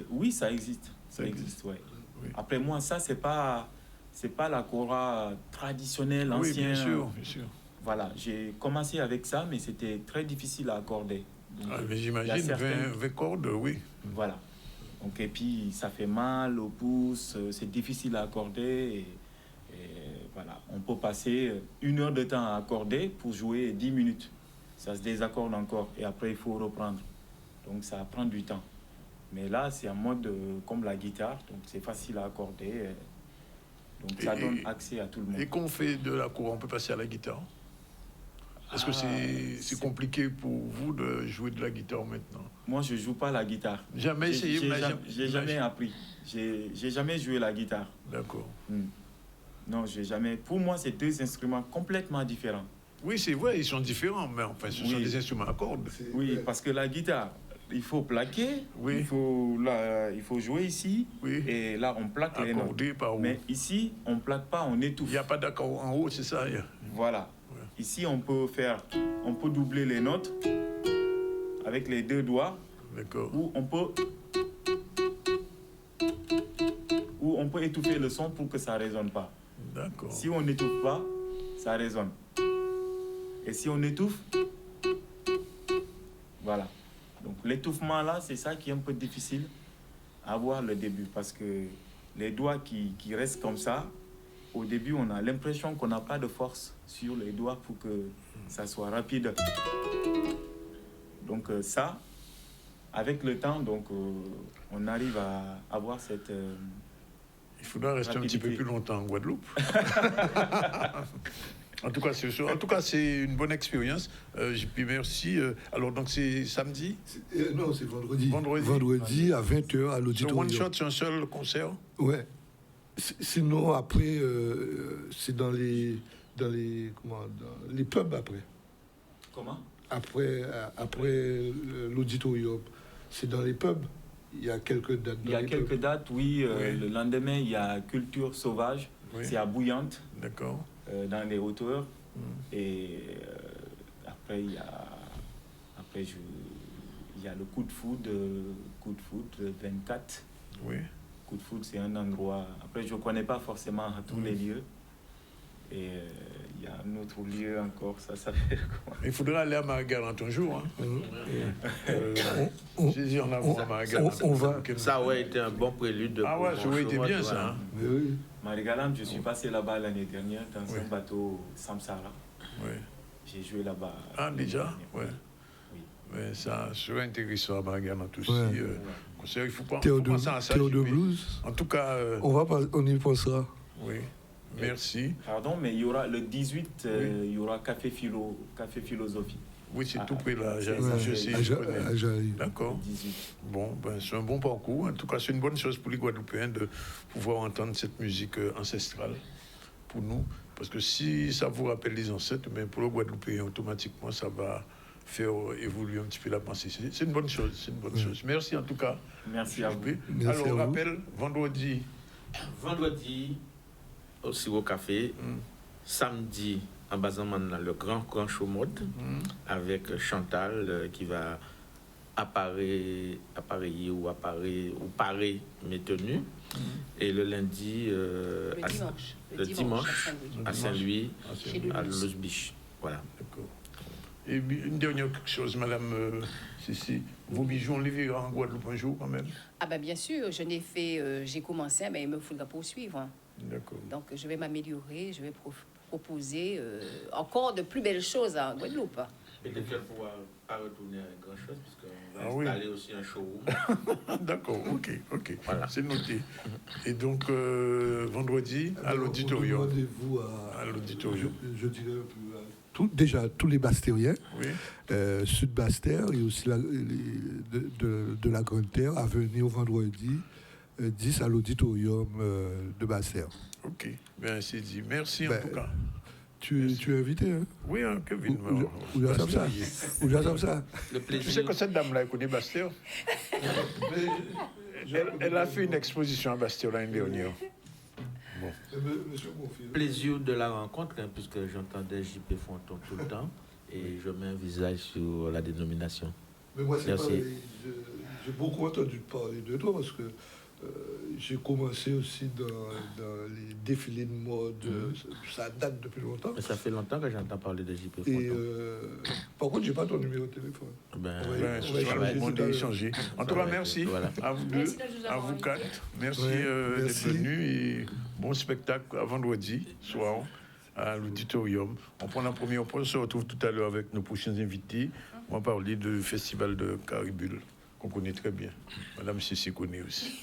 Oui, ça existe. Ça existe, ouais. Oui. Après moi, ça, c'est pas la kora traditionnelle, ancienne. Oui, bien sûr. Voilà, j'ai commencé avec ça, mais c'était très difficile à accorder. Donc, mais j'imagine 20 cordes, oui. Voilà. Donc, et puis, ça fait mal au pouce, c'est difficile à accorder. Et voilà, on peut passer 1 heure de temps à accorder pour jouer 10 minutes. Ça se désaccorde encore et après, il faut reprendre. Donc, ça prend du temps. Mais là, c'est en mode comme la guitare, donc c'est facile à accorder. Donc, ça donne accès à tout le monde. Et qu'on fait de la kora, on peut passer à la guitare? Est-ce que c'est compliqué pour vous de jouer de la guitare maintenant? Moi, je ne joue pas la guitare. Jamais essayé? J'ai jamais appris. J'ai jamais joué la guitare. D'accord. Non, j'ai jamais. Pour moi, c'est deux instruments complètement différents. Oui, c'est vrai, ils sont différents, mais enfin, ce sont des instruments à cordes. Oui, parce que la guitare, il faut plaquer, il faut jouer ici, et là, on plaque les notes. Mais ici, on ne plaque pas, on étouffe. Il n'y a pas d'accord en haut, c'est ça? Voilà. Ici, on peut doubler les notes avec les deux doigts. D'accord. Ou on peut étouffer le son pour que ça ne résonne pas. D'accord. Si on n'étouffe pas, ça résonne. Et si on étouffe, voilà. Donc l'étouffement là, c'est ça qui est un peu difficile à voir le début. Parce que les doigts qui restent comme ça, au début, on a l'impression qu'on n'a pas de force sur les doigts pour que ça soit rapide. Donc ça, avec le temps, on arrive à avoir cette il faudra rester rapidité. Un petit peu plus longtemps en Guadeloupe. En tout cas, c'est une bonne expérience. JP, merci. Alors, donc, c'est samedi? Non, c'est vendredi. Vendredi à 20h à l'auditorium. C'est one shot, c'est un seul concert? Ouais. Sinon, après, c'est dans les pubs après. Comment? Après l'auditorium. C'est dans les pubs. Il y a quelques dates. Il y a quelques dates, oui. Le lendemain, il y a Culture Sauvage. Oui. C'est à Bouillante. D'accord. Dans les hauteurs. Et après, il y a le Coup de Foudre 24. Oui. Coup de Foudre, c'est un endroit. Après, je ne connais pas forcément tous les lieux. Et il y a un autre lieu encore, ça s'appelle comment? Il faudra aller à Marie-Galante un jour. J'ai en avant à Marie-Galante. Ça aurait été un bon prélude. Ah ouais, ça aurait été bien ça. Oui. Marie-Galante, je suis passé là-bas l'année dernière dans un bateau Samsara. Oui. J'ai joué là-bas. Ah déjà? Oui. Mais ça serait intéressant à Marie-Galante aussi. Il faut pas penser à ça. Théo de Blues. En tout cas... on y pensera. Oui. Merci. Pardon, mais il y aura le 18, il y aura Café Philosophie. Oui, c'est tout près là. D'accord. Bon, c'est un bon parcours. En tout cas, c'est une bonne chose pour les Guadeloupéens de pouvoir entendre cette musique ancestrale pour nous. Parce que si ça vous rappelle les ancêtres, mais pour le Guadeloupéen, automatiquement, ça va faire évoluer un petit peu la pensée. C'est une bonne chose. Merci en tout cas. Merci à vous. Alors, on rappelle, vendredi au Sirop Café, samedi en Bazaman, le grand show mode avec Chantal qui va appareiller ou parer mes tenues. Et le lundi, le dimanche à Saint-Louis, à Los Biches. Voilà. D'accord. Et une dernière chose, Madame Cécile, vos bijoux, on les verra en Guadeloupe un jour quand même? Ah ben bien sûr, j'ai commencé, mais il me faudra poursuivre. D'accord. Donc je vais m'améliorer, je vais proposer encore de plus belles choses en Guadeloupe. Peut-être qu'elle ne pourra pas retourner à grand-chose, puisqu'on va installer aussi un showroom. D'accord, ok. Voilà. C'est noté. Et donc, vendredi, à l'auditorium. Rendez-vous à l'auditorium. Je dirais un peu déjà tous les Bastériens, Sud-Bastère et aussi de la Grande Terre à venir au vendredi 10 à l'auditorium de Bastère. Ok, bien c'est dit. Merci en tout cas. Tu es invité, hein? Oui, hein, Kevin. Où ça? Le plaisir. Tu sais que cette dame-là, elle connaît Bastère. Elle a fait une exposition à Bastère l'année dernière. Bon. Plaisir de la rencontre, puisque j'entendais JP Fonton tout le temps, et je mets un visage sur la dénomination. Mais moi, j'ai beaucoup entendu parler de toi, parce que j'ai commencé aussi dans les défilés de mode. Ça date depuis longtemps. Mais ça fait longtemps que j'entends parler de JP Fonton. Et par contre, j'ai pas ton numéro de téléphone. On va échanger. En tout cas, merci à vous deux, à vous quatre. Merci d'être venus et bon spectacle à vendredi soir à l'auditorium. On prend la première pause, on se retrouve tout à l'heure avec nos prochains invités. On va parler du festival de Caribule, qu'on connaît très bien. Madame Cécile connaît aussi.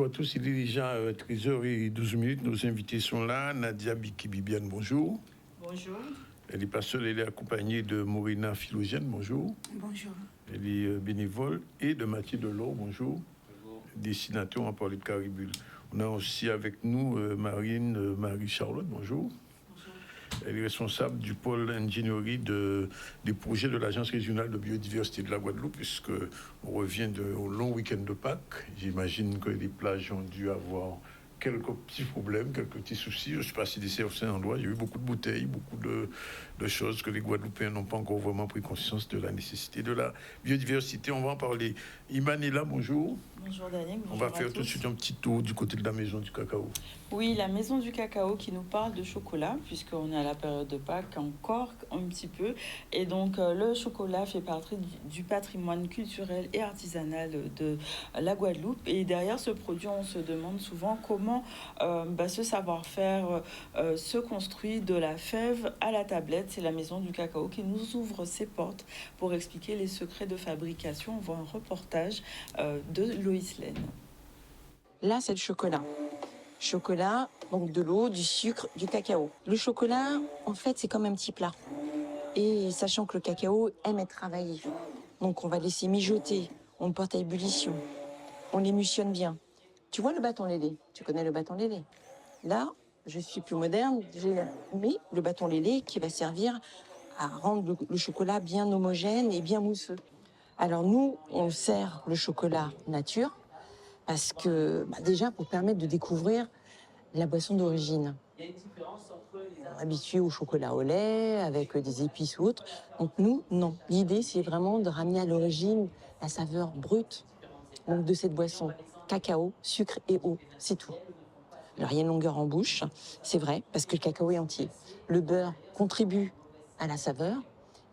bonjour à tous. Il est déjà 13h12. Nos invités sont là. Nadia Biki-Bibiane, bonjour. Bonjour. Elle n'est pas seule, elle est accompagnée de Morina Philogène, bonjour. Bonjour. Elle est bénévole, et de Mathieu Delors, bonjour. Bonjour. Dessinateur, on va parler de Caribule. On a aussi avec nous Marie-Charlotte, bonjour. Bonjour. Elle est responsable du pôle ingénierie des projets de l'Agence régionale de biodiversité de la Guadeloupe, puisqu'on revient au long week-end de Pâques. J'imagine que les plages ont dû avoir quelques petits problèmes, quelques petits soucis. Je ne sais pas si c'est un endroit, il y a eu beaucoup de bouteilles, beaucoup de choses que les Guadeloupéens n'ont pas encore vraiment pris conscience de la nécessité de la biodiversité. On va en parler. Iman est là, bonjour. Bonjour Daniel. On va faire tout de suite un petit tour du côté de la Maison du Cacao. Oui, la Maison du Cacao qui nous parle de chocolat, puisqu'on est à la période de Pâques encore un petit peu. Et donc le chocolat fait partie du patrimoine culturel et artisanal de la Guadeloupe. Et derrière ce produit, on se demande souvent comment ce savoir-faire se construit de la fève à la tablette. C'est la Maison du Cacao qui nous ouvre ses portes pour expliquer les secrets de fabrication. On voit un reportage de Loïs Laine. Là, c'est le chocolat. Chocolat, donc de l'eau, du sucre, du cacao. Le chocolat, en fait, c'est comme un petit plat. Et sachant que le cacao aime être travaillé. Donc on va laisser mijoter, on le porte à ébullition, on l'émulsionne bien. Tu vois le bâton lélé? Tu connais le bâton lélé? Là, je suis plus moderne, j'ai mis le bâton lélé qui va servir à rendre le chocolat bien homogène et bien mousseux. Alors nous, on sert le chocolat nature parce que déjà pour permettre de découvrir la boisson d'origine. On est habitué au chocolat au lait avec des épices ou autres. Donc nous, non. L'idée, c'est vraiment de ramener à l'origine la saveur brute donc de cette boisson. Cacao, sucre et eau, c'est tout. Alors il y a une longueur en bouche, c'est vrai, parce que le cacao est entier. Le beurre contribue à la saveur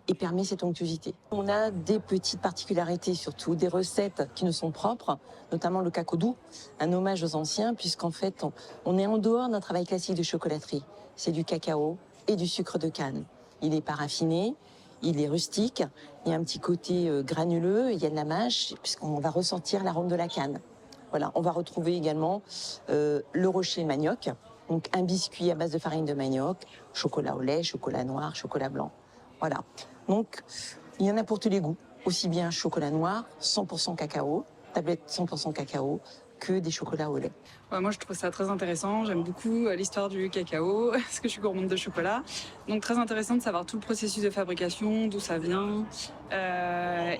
et permet cette onctuosité. On a des petites particularités surtout, des recettes qui nous sont propres, notamment le cacodou, un hommage aux anciens, puisqu'en fait, on est en dehors d'un travail classique de chocolaterie. C'est du cacao et du sucre de canne. Il n'est pas raffiné, il est rustique, il y a un petit côté granuleux, il y a de la mâche, puisqu'on va ressentir l'arôme de la canne. Voilà, on va retrouver également le rocher manioc, donc un biscuit à base de farine de manioc, chocolat au lait, chocolat noir, chocolat blanc. Voilà. Donc, il y en a pour tous les goûts. Aussi bien chocolat noir, 100% cacao, tablette 100% cacao, que des chocolats au lait. Ouais, moi, je trouve ça très intéressant. J'aime beaucoup l'histoire du cacao, parce que je suis gourmande de chocolat. Donc, très intéressant de savoir tout le processus de fabrication, d'où ça vient.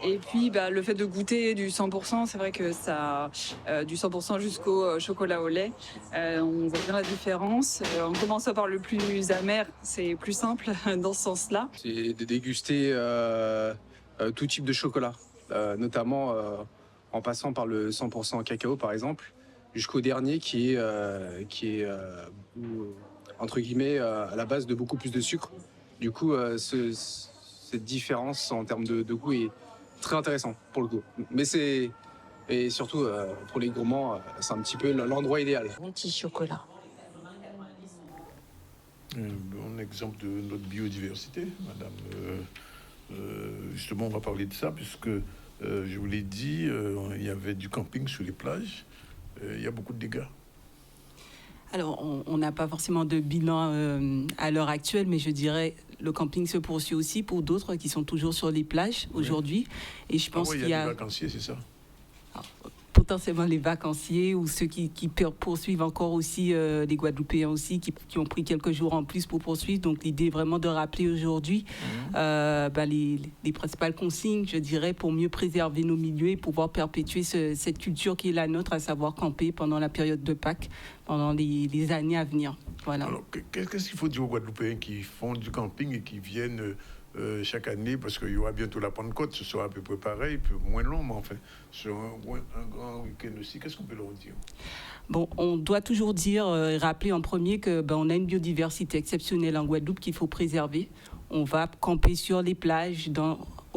Et puis, le fait de goûter du 100%, c'est vrai que ça, du 100% jusqu'au chocolat au lait, on voit bien la différence. En commençant par le plus amer, c'est plus simple dans ce sens-là. C'est de déguster tout type de chocolat, notamment en passant par le 100% cacao, par exemple, jusqu'au dernier qui est entre guillemets, à la base de beaucoup plus de sucre. Du coup, cette différence en termes de goût est très intéressant pour le goût. Mais et surtout, pour les gourmands, c'est un petit peu l'endroit idéal. Mon petit chocolat. Bon exemple de notre biodiversité, madame. Justement, on va parler de ça, puisque je vous l'ai dit, il y avait du camping sur les plages. Il y a beaucoup de dégâts. Alors, on n'a pas forcément de bilan à l'heure actuelle, mais je dirais le camping se poursuit aussi pour d'autres qui sont toujours sur les plages aujourd'hui. Et je pense qu'il y a des vacanciers, c'est ça? Potentiellement les vacanciers ou ceux qui poursuivent encore aussi, les Guadeloupéens aussi, qui ont pris quelques jours en plus pour poursuivre. Donc l'idée est vraiment de rappeler aujourd'hui les principales consignes, je dirais, pour mieux préserver nos milieux et pouvoir perpétuer cette culture qui est la nôtre, à savoir camper pendant la période de Pâques, pendant les années à venir. Voilà. Alors, qu'est-ce qu'il faut dire aux Guadeloupéens qui font du camping et qui viennent chaque année, parce qu'il y aura bientôt la Pentecôte, ce sera à peu près pareil, un peu moins long, mais enfin, sur un grand week-end aussi, qu'est-ce qu'on peut leur dire? Bon, on doit toujours dire, rappeler en premier que on a une biodiversité exceptionnelle en Guadeloupe qu'il faut préserver. On va camper sur les plages,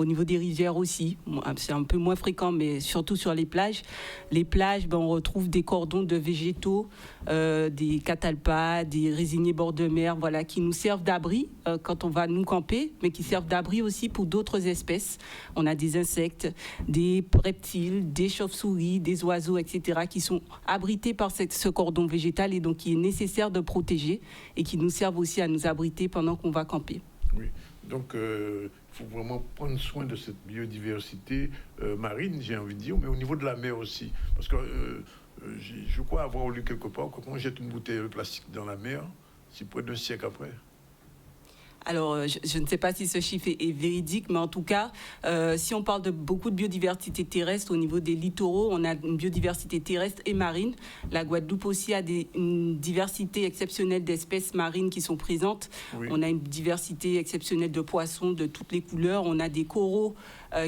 au niveau des rivières aussi. C'est un peu moins fréquent, mais surtout sur les plages. Les plages, on retrouve des cordons de végétaux, des catalpas, des résiniers bord de mer, voilà, qui nous servent d'abri quand on va nous camper, mais qui servent d'abri aussi pour d'autres espèces. On a des insectes, des reptiles, des chauves-souris, des oiseaux, etc., qui sont abrités par ce cordon végétal et donc qui est nécessaire de protéger et qui nous servent aussi à nous abriter pendant qu'on va camper. Oui, donc il faut vraiment prendre soin de cette biodiversité marine, j'ai envie de dire, mais au niveau de la mer aussi. Parce que je crois avoir lu quelque part que quand on jette une bouteille de plastique dans la mer, c'est près d'un siècle après. Alors, je ne sais pas si ce chiffre est véridique, mais en tout cas, si on parle de beaucoup de biodiversité terrestre, au niveau des littoraux, on a une biodiversité terrestre et marine. La Guadeloupe aussi a une diversité exceptionnelle d'espèces marines qui sont présentes. Oui. On a une diversité exceptionnelle de poissons de toutes les couleurs. On a des coraux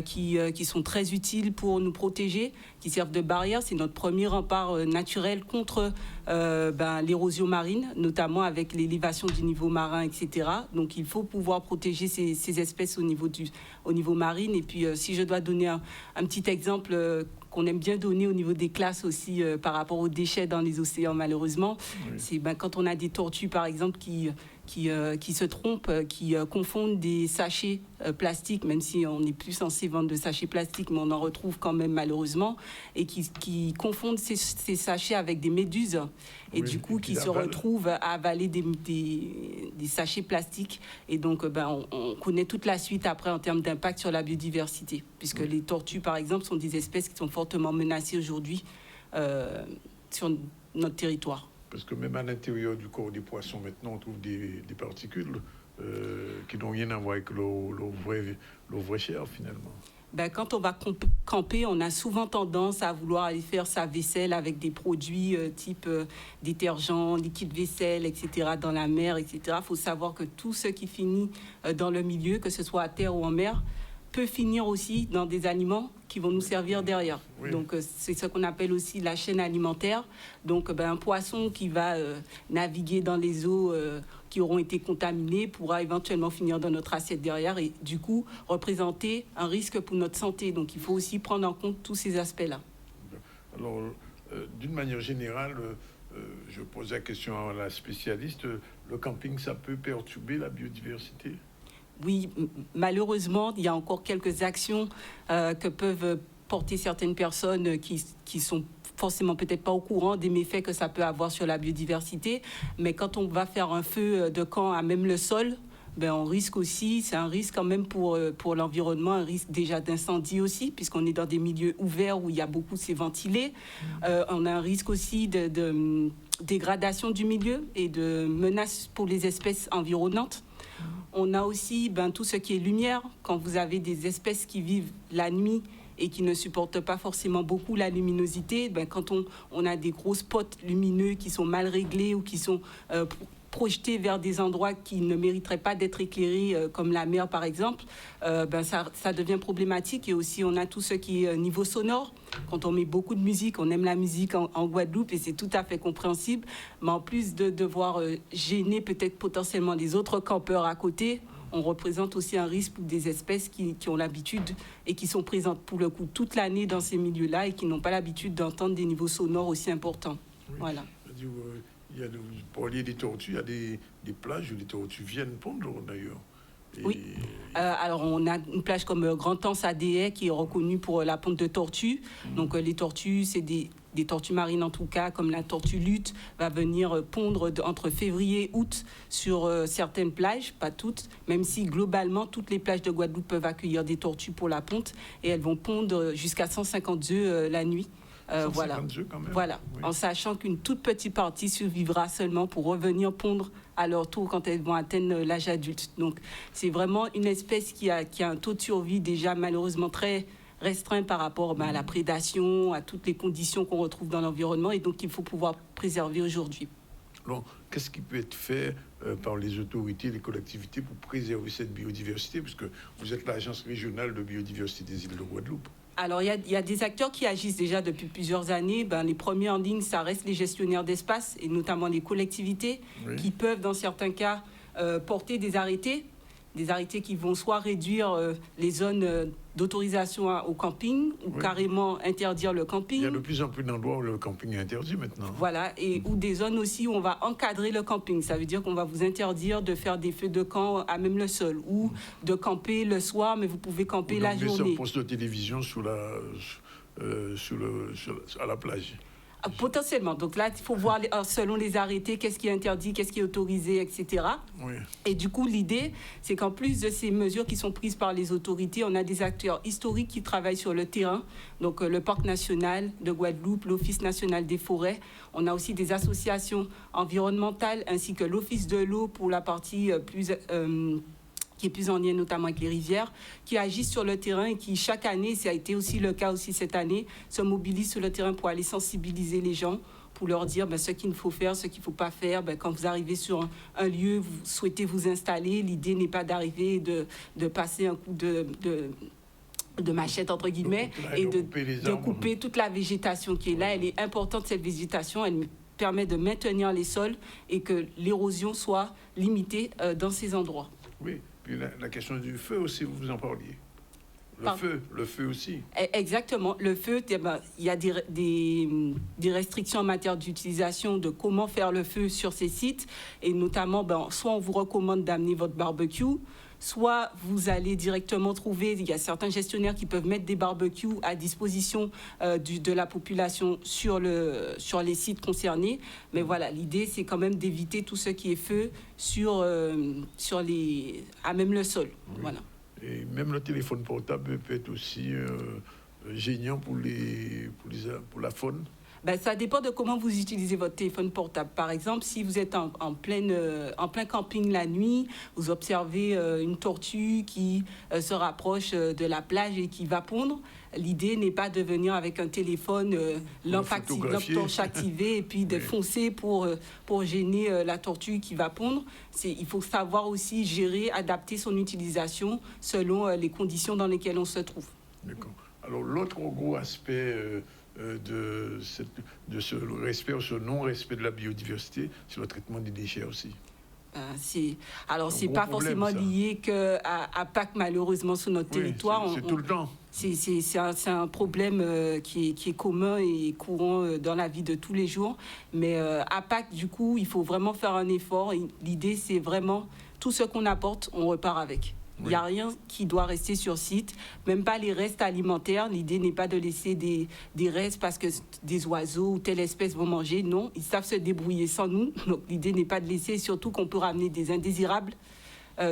qui sont très utiles pour nous protéger, qui servent de barrière. C'est notre premier rempart naturel contre l'érosion marine, notamment avec l'élévation du niveau marin, etc. Donc, il faut pouvoir protéger ces espèces au niveau marine. Et puis, si je dois donner un petit exemple qu'on aime bien donner au niveau des classes aussi par rapport aux déchets dans les océans, malheureusement, oui. C'est quand on a des tortues, par exemple, qui se trompent, qui confondent des sachets plastiques, même si on n'est plus censé vendre de sachets plastiques, mais on en retrouve quand même malheureusement, et qui confondent ces sachets avec des méduses, et oui, du coup qui se retrouvent à avaler des sachets plastiques. Et donc on connaît toute la suite après en termes d'impact sur la biodiversité, puisque oui. Les tortues, par exemple, sont des espèces qui sont fortement menacées aujourd'hui sur notre territoire. Parce que même à l'intérieur du corps des poissons, maintenant, on trouve des particules qui n'ont rien à voir avec l'eau vraie chair, finalement. Quand on va camper, on a souvent tendance à vouloir aller faire sa vaisselle avec des produits type détergent, liquide vaisselle, etc., dans la mer, etc. Il faut savoir que tout ce qui finit dans le milieu, que ce soit à terre ou en mer, peut finir aussi dans des aliments qui vont nous servir derrière. Oui. Donc, c'est ce qu'on appelle aussi la chaîne alimentaire. Donc, un poisson qui va naviguer dans les eaux qui auront été contaminées pourra éventuellement finir dans notre assiette derrière et, du coup, représenter un risque pour notre santé. Donc, il faut aussi prendre en compte tous ces aspects-là. Alors, d'une manière générale, je pose la question à la spécialiste, le camping, ça peut perturber la biodiversité ? Oui, malheureusement, il y a encore quelques actions que peuvent porter certaines personnes qui sont forcément peut-être pas au courant des méfaits que ça peut avoir sur la biodiversité. Mais quand on va faire un feu de camp à même le sol, on risque aussi, c'est un risque quand même pour l'environnement, un risque déjà d'incendie aussi, puisqu'on est dans des milieux ouverts où il y a beaucoup, c'est ventilé. On a un risque aussi de dégradation du milieu et de menaces pour les espèces environnantes. On a aussi tout ce qui est lumière. Quand vous avez des espèces qui vivent la nuit et qui ne supportent pas forcément beaucoup la luminosité, quand on a des gros spots lumineux qui sont mal réglés ou qui sont projetés vers des endroits qui ne mériteraient pas d'être éclairés, comme la mer par exemple, ça devient problématique. Et aussi, on a tout ce qui est niveau sonore. Quand on met beaucoup de musique, on aime la musique en Guadeloupe et c'est tout à fait compréhensible. Mais en plus de devoir gêner peut-être potentiellement les autres campeurs à côté, on représente aussi un risque pour des espèces qui ont l'habitude et qui sont présentes pour le coup toute l'année dans ces milieux-là et qui n'ont pas l'habitude d'entendre des niveaux sonores aussi importants. Oui. Voilà. Il y a pour lier des tortues, il y a des plages où les tortues viennent pondre d'ailleurs. Oui. Alors, on a une plage comme Grand-Anse à Des Haies qui est reconnue pour la ponte de tortues. Donc, les tortues, c'est des tortues marines en tout cas, comme la tortue lutte, va venir pondre entre février et août sur certaines plages, pas toutes, même si globalement, toutes les plages de Guadeloupe peuvent accueillir des tortues pour la ponte et elles vont pondre jusqu'à 150 œufs la nuit. Voilà. Quand même. Voilà. Oui. En sachant qu'une toute petite partie survivra seulement pour revenir pondre à leur tour quand elles vont atteindre l'âge adulte. Donc, c'est vraiment une espèce qui a un taux de survie déjà malheureusement très restreint par rapport à la prédation, à toutes les conditions qu'on retrouve dans l'environnement et donc il faut pouvoir préserver aujourd'hui. Alors, qu'est-ce qui peut être fait par les autorités, les collectivités pour préserver cette biodiversité, puisque vous êtes l'agence régionale de biodiversité des îles de Guadeloupe? Alors, il y a des acteurs qui agissent déjà depuis plusieurs années. Les premiers en ligne, ça reste les gestionnaires d'espace, et notamment les collectivités, oui. Qui peuvent, dans certains cas, porter des arrêtés des arrêtés qui vont soit réduire les zones d'autorisation au camping ou carrément interdire le camping. Il y a de plus en plus d'endroits où le camping est interdit maintenant. Voilà, et ou des zones aussi où on va encadrer le camping. Ça veut dire qu'on va vous interdire de faire des feux de camp à même le sol ou de camper le soir, mais vous pouvez camper la journée. Un poste de télévision à la plage. Potentiellement. Donc là, il faut voir selon les arrêtés, qu'est-ce qui est interdit, qu'est-ce qui est autorisé, etc. Oui. Et du coup, l'idée, c'est qu'en plus de ces mesures qui sont prises par les autorités, on a des acteurs historiques qui travaillent sur le terrain. Donc le Parc national de Guadeloupe, l'Office national des forêts. On a aussi des associations environnementales ainsi que l'Office de l'eau pour la partie qui est plus en lien notamment avec les rivières, qui agissent sur le terrain et qui, chaque année, ça a été aussi le cas aussi cette année, se mobilisent sur le terrain pour aller sensibiliser les gens, pour leur dire ce qu'il faut faire, ce qu'il ne faut pas faire. Quand vous arrivez sur un lieu, vous souhaitez vous installer, l'idée n'est pas d'arriver de passer un coup de machette, entre guillemets, et de couper toute la végétation qui est là. Elle est importante, cette végétation, elle permet de maintenir les sols et que l'érosion soit limitée dans ces endroits. Oui. Puis la question du feu aussi, vous en parliez. Le feu aussi. Exactement. Le feu, il y a des restrictions en matière d'utilisation de comment faire le feu sur ces sites. Et notamment, soit on vous recommande d'amener votre barbecue, soit vous allez directement trouver, il y a certains gestionnaires qui peuvent mettre des barbecues à disposition de la population sur les sites concernés. Mais voilà, l'idée, c'est quand même d'éviter tout ce qui est feu à même le sol. Oui. Voilà. Et même le téléphone portable peut être aussi gênant pour la faune. Ça dépend de comment vous utilisez votre téléphone portable. Par exemple, si vous êtes en plein camping la nuit, vous observez une tortue qui se rapproche de la plage et qui va pondre. L'idée n'est pas de venir avec un téléphone, lampe torche activée et puis de foncer pour gêner la tortue qui va pondre. Il faut savoir aussi gérer, adapter son utilisation selon les conditions dans lesquelles on se trouve. D'accord. Alors, l'autre gros aspect de ce respect ou ce non-respect de la biodiversité, c'est le traitement des déchets aussi. C'est pas forcément lié qu'à Pâques, malheureusement, sur notre territoire. C'est tout le temps. C'est un problème qui est commun et courant dans la vie de tous les jours. Mais à Pâques, du coup, il faut vraiment faire un effort. L'idée, c'est vraiment tout ce qu'on apporte, on repart avec. Il n'y a rien qui doit rester sur site, même pas les restes alimentaires. L'idée n'est pas de laisser des restes parce que des oiseaux ou telle espèce vont manger. Non, ils savent se débrouiller sans nous. Donc l'idée n'est pas de laisser, surtout qu'on peut ramener des indésirables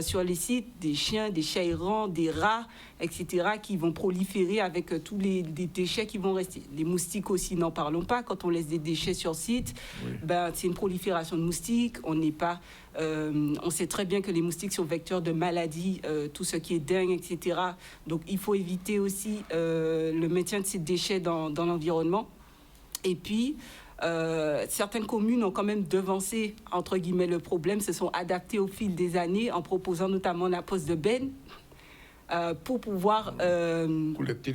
sur les sites, des chiens, des chats errants, des rats, etc., qui vont proliférer avec tous les déchets qui vont rester. Les moustiques aussi, n'en parlons pas. Quand on laisse des déchets sur site, c'est une prolifération de moustiques. On sait très bien que les moustiques sont vecteurs de maladies, tout ce qui est dengue, etc. Donc, il faut éviter aussi le maintien de ces déchets dans l'environnement. Et puis, certaines communes ont quand même devancé, entre guillemets, le problème, se sont adaptées au fil des années en proposant notamment la pose de bennes pour pouvoir collecter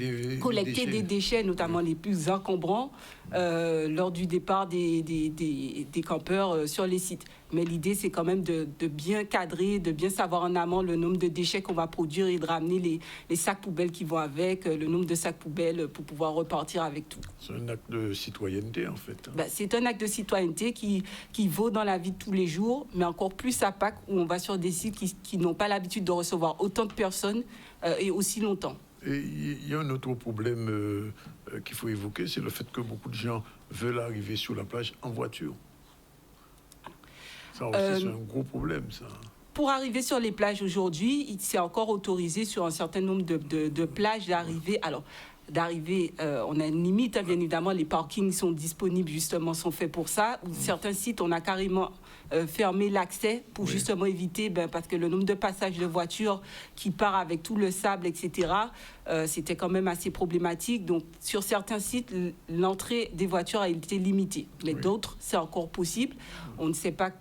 des déchets, notamment les plus encombrants, lors du départ des campeurs sur les sites. Mais l'idée, c'est quand même de bien cadrer, de bien savoir en amont le nombre de déchets qu'on va produire et de ramener les sacs poubelles qui vont avec, le nombre de sacs poubelles pour pouvoir repartir avec tout. C'est un acte de citoyenneté, en fait. C'est un acte de citoyenneté qui vaut dans la vie de tous les jours, mais encore plus à Pâques, où on va sur des sites qui n'ont pas l'habitude de recevoir autant de personnes et aussi longtemps. Et il y a un autre problème qu'il faut évoquer, c'est le fait que beaucoup de gens veulent arriver sur la plage en voiture. Ça aussi, c'est un gros problème, ça. Pour arriver sur les plages aujourd'hui, c'est encore autorisé sur un certain nombre de plages d'arriver. Alors, on a une limite, bien évidemment, les parkings sont disponibles, justement, sont faits pour ça. Certains sites, on a carrément fermé l'accès pour justement éviter, parce que le nombre de passages de voitures qui part avec tout le sable, etc., c'était quand même assez problématique. Donc, sur certains sites, l'entrée des voitures a été limitée. Mais d'autres, c'est encore possible. On ne sait pas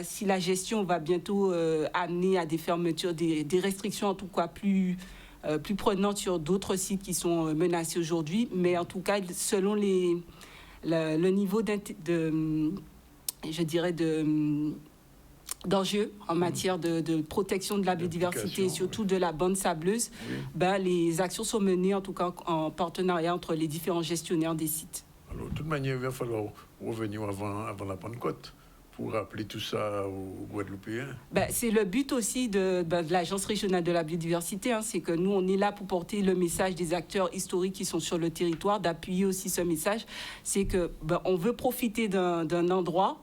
si la gestion va bientôt amener à des fermetures, des restrictions en tout cas plus prenantes sur d'autres sites qui sont menacés aujourd'hui. Mais en tout cas, selon le niveau d'enjeux en matière de protection de la biodiversité et surtout de la bande sableuse, les actions sont menées en tout cas en partenariat entre les différents gestionnaires des sites. Alors, de toute manière, il va falloir revenir avant la Pentecôte pour rappeler tout ça aux Guadeloupéens. C'est le but aussi de l'Agence régionale de la biodiversité, c'est que nous, on est là pour porter le message des acteurs historiques qui sont sur le territoire, d'appuyer aussi ce message. C'est que on veut profiter d'un endroit,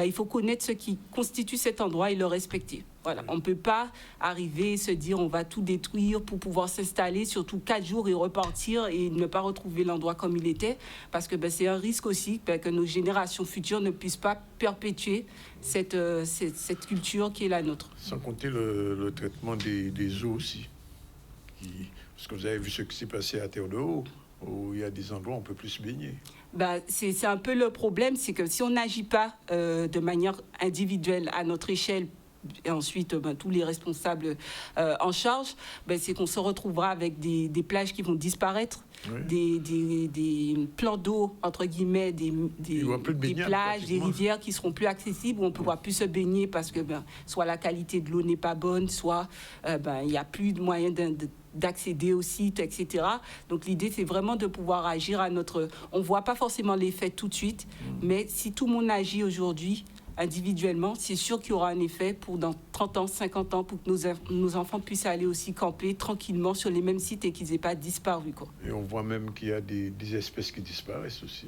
il faut connaître ce qui constitue cet endroit et le respecter. Voilà. On ne peut pas arriver et se dire on va tout détruire pour pouvoir s'installer, surtout 4 jours et repartir et ne pas retrouver l'endroit comme il était. Parce que c'est un risque aussi que nos générations futures ne puissent pas perpétuer cette culture qui est la nôtre. Sans compter le traitement des eaux aussi. Parce que vous avez vu ce qui s'est passé à Terre-de-Haut, où il y a des endroits où on ne peut plus se baigner. C'est un peu le problème, c'est que si on n'agit pas de manière individuelle à notre échelle, et ensuite tous les responsables en charge, c'est qu'on se retrouvera avec des plages qui vont disparaître, des plans d'eau, entre guillemets, des plages, des rivières qui seront plus accessibles, où on ne pourra plus se baigner parce que soit la qualité de l'eau n'est pas bonne, soit il n'y a plus de moyens d'accéder au site, etc. Donc l'idée, c'est vraiment de pouvoir agir à notre... On ne voit pas forcément l'effet tout de suite, mais si tout le monde agit aujourd'hui, individuellement, c'est sûr qu'il y aura un effet pour dans 30 ans, 50 ans, pour que nos enfants puissent aller aussi camper tranquillement sur les mêmes sites et qu'ils n'aient pas disparu. Et on voit même qu'il y a des espèces qui disparaissent aussi.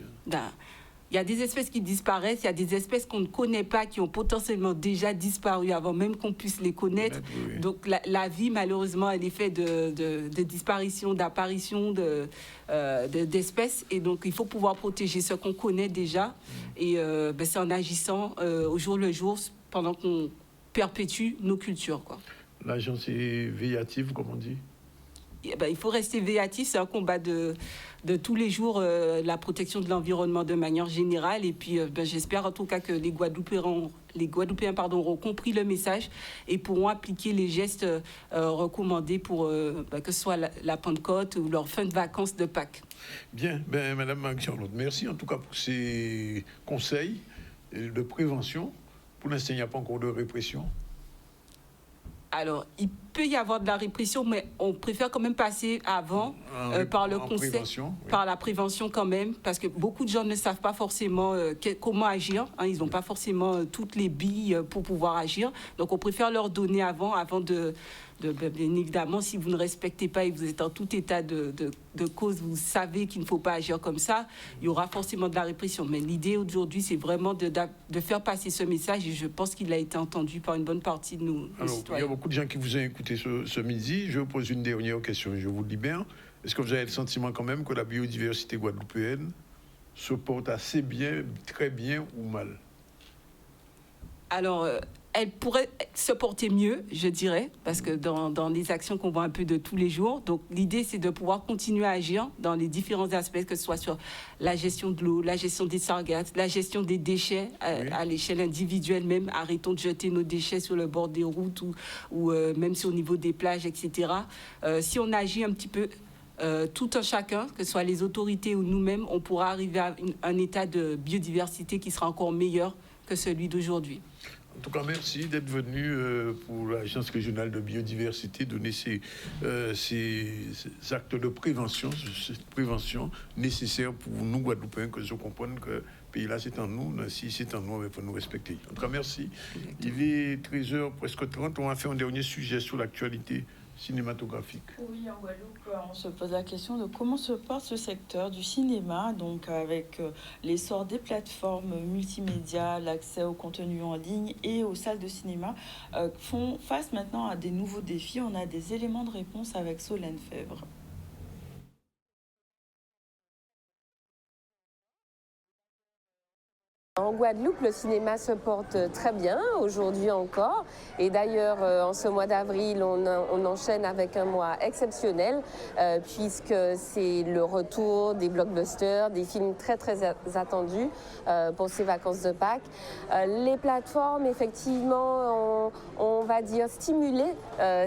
Il y a des espèces qui disparaissent, il y a des espèces qu'on ne connaît pas, qui ont potentiellement déjà disparu avant même qu'on puisse les connaître. Donc la vie, malheureusement, elle est faite de disparition, d'apparition d'espèces. Et donc, il faut pouvoir protéger ce qu'on connaît déjà. Et c'est en agissant au jour le jour pendant qu'on perpétue nos cultures. L'agence est véhiative, comme on dit. Il faut rester véhiatif, c'est un combat de tous les jours, la protection de l'environnement de manière générale. Et puis, j'espère en tout cas que les Guadeloupéens auront compris le message et pourront appliquer les gestes recommandés pour que ce soit la Pentecôte ou leur fin de vacances de Pâques. Bien, Madame Marie-Charlotte, merci en tout cas pour ces conseils de prévention. Pour l'instant, il n'y a pas encore de répression. Alors, il peut y avoir de la répression, mais on préfère quand même passer avant par le conseil, par la prévention quand même, parce que beaucoup de gens ne savent pas forcément comment agir. Ils n'ont pas forcément toutes les billes pour pouvoir agir. Donc, on préfère leur donner avant de bien évidemment, si vous ne respectez pas et vous êtes en tout état de cause, vous savez qu'il ne faut pas agir comme ça, il y aura forcément de la répression. Mais l'idée aujourd'hui, c'est vraiment de faire passer ce message et je pense qu'il a été entendu par une bonne partie de nos citoyens. Il y a beaucoup de gens qui vous ont écouté ce midi. Je vous pose une dernière question, je vous le libère. Est-ce que vous avez le sentiment quand même que la biodiversité guadeloupéenne se porte assez bien, très bien ou mal? Alors, elle pourrait se porter mieux, je dirais, parce que dans les actions qu'on voit un peu de tous les jours. Donc, l'idée, c'est de pouvoir continuer à agir dans les différents aspects, que ce soit sur la gestion de l'eau, la gestion des sargasses, la gestion des déchets à l'échelle individuelle même. Arrêtons de jeter nos déchets sur le bord des routes ou même sur au niveau des plages, etc. Si on agit un petit peu tout un chacun, que ce soit les autorités ou nous-mêmes, on pourra arriver à un état de biodiversité qui sera encore meilleur que celui d'aujourd'hui. En tout cas, merci d'être venu pour l'Agence régionale de biodiversité donner ces actes de prévention, cette prévention nécessaire pour nous, Guadeloupéens, que je comprenne que le pays-là, c'est en nous. Si c'est en nous, il faut nous respecter. En tout cas, merci. Il est 13h, presque 30. On va faire un dernier sujet sur l'actualité cinématographique. Oui, en Guadeloupe, on se pose la question de comment se porte ce secteur du cinéma, donc avec l'essor des plateformes multimédia, l'accès au contenu en ligne et aux salles de cinéma font face maintenant à des nouveaux défis. On a des éléments de réponse avec Solène Fèvre. En Guadeloupe, le cinéma se porte très bien, aujourd'hui encore. Et d'ailleurs, en ce mois d'avril, on enchaîne avec un mois exceptionnel, puisque c'est le retour des blockbusters, des films très, très attendus pour ces vacances de Pâques. Les plateformes, effectivement, on va dire, stimulé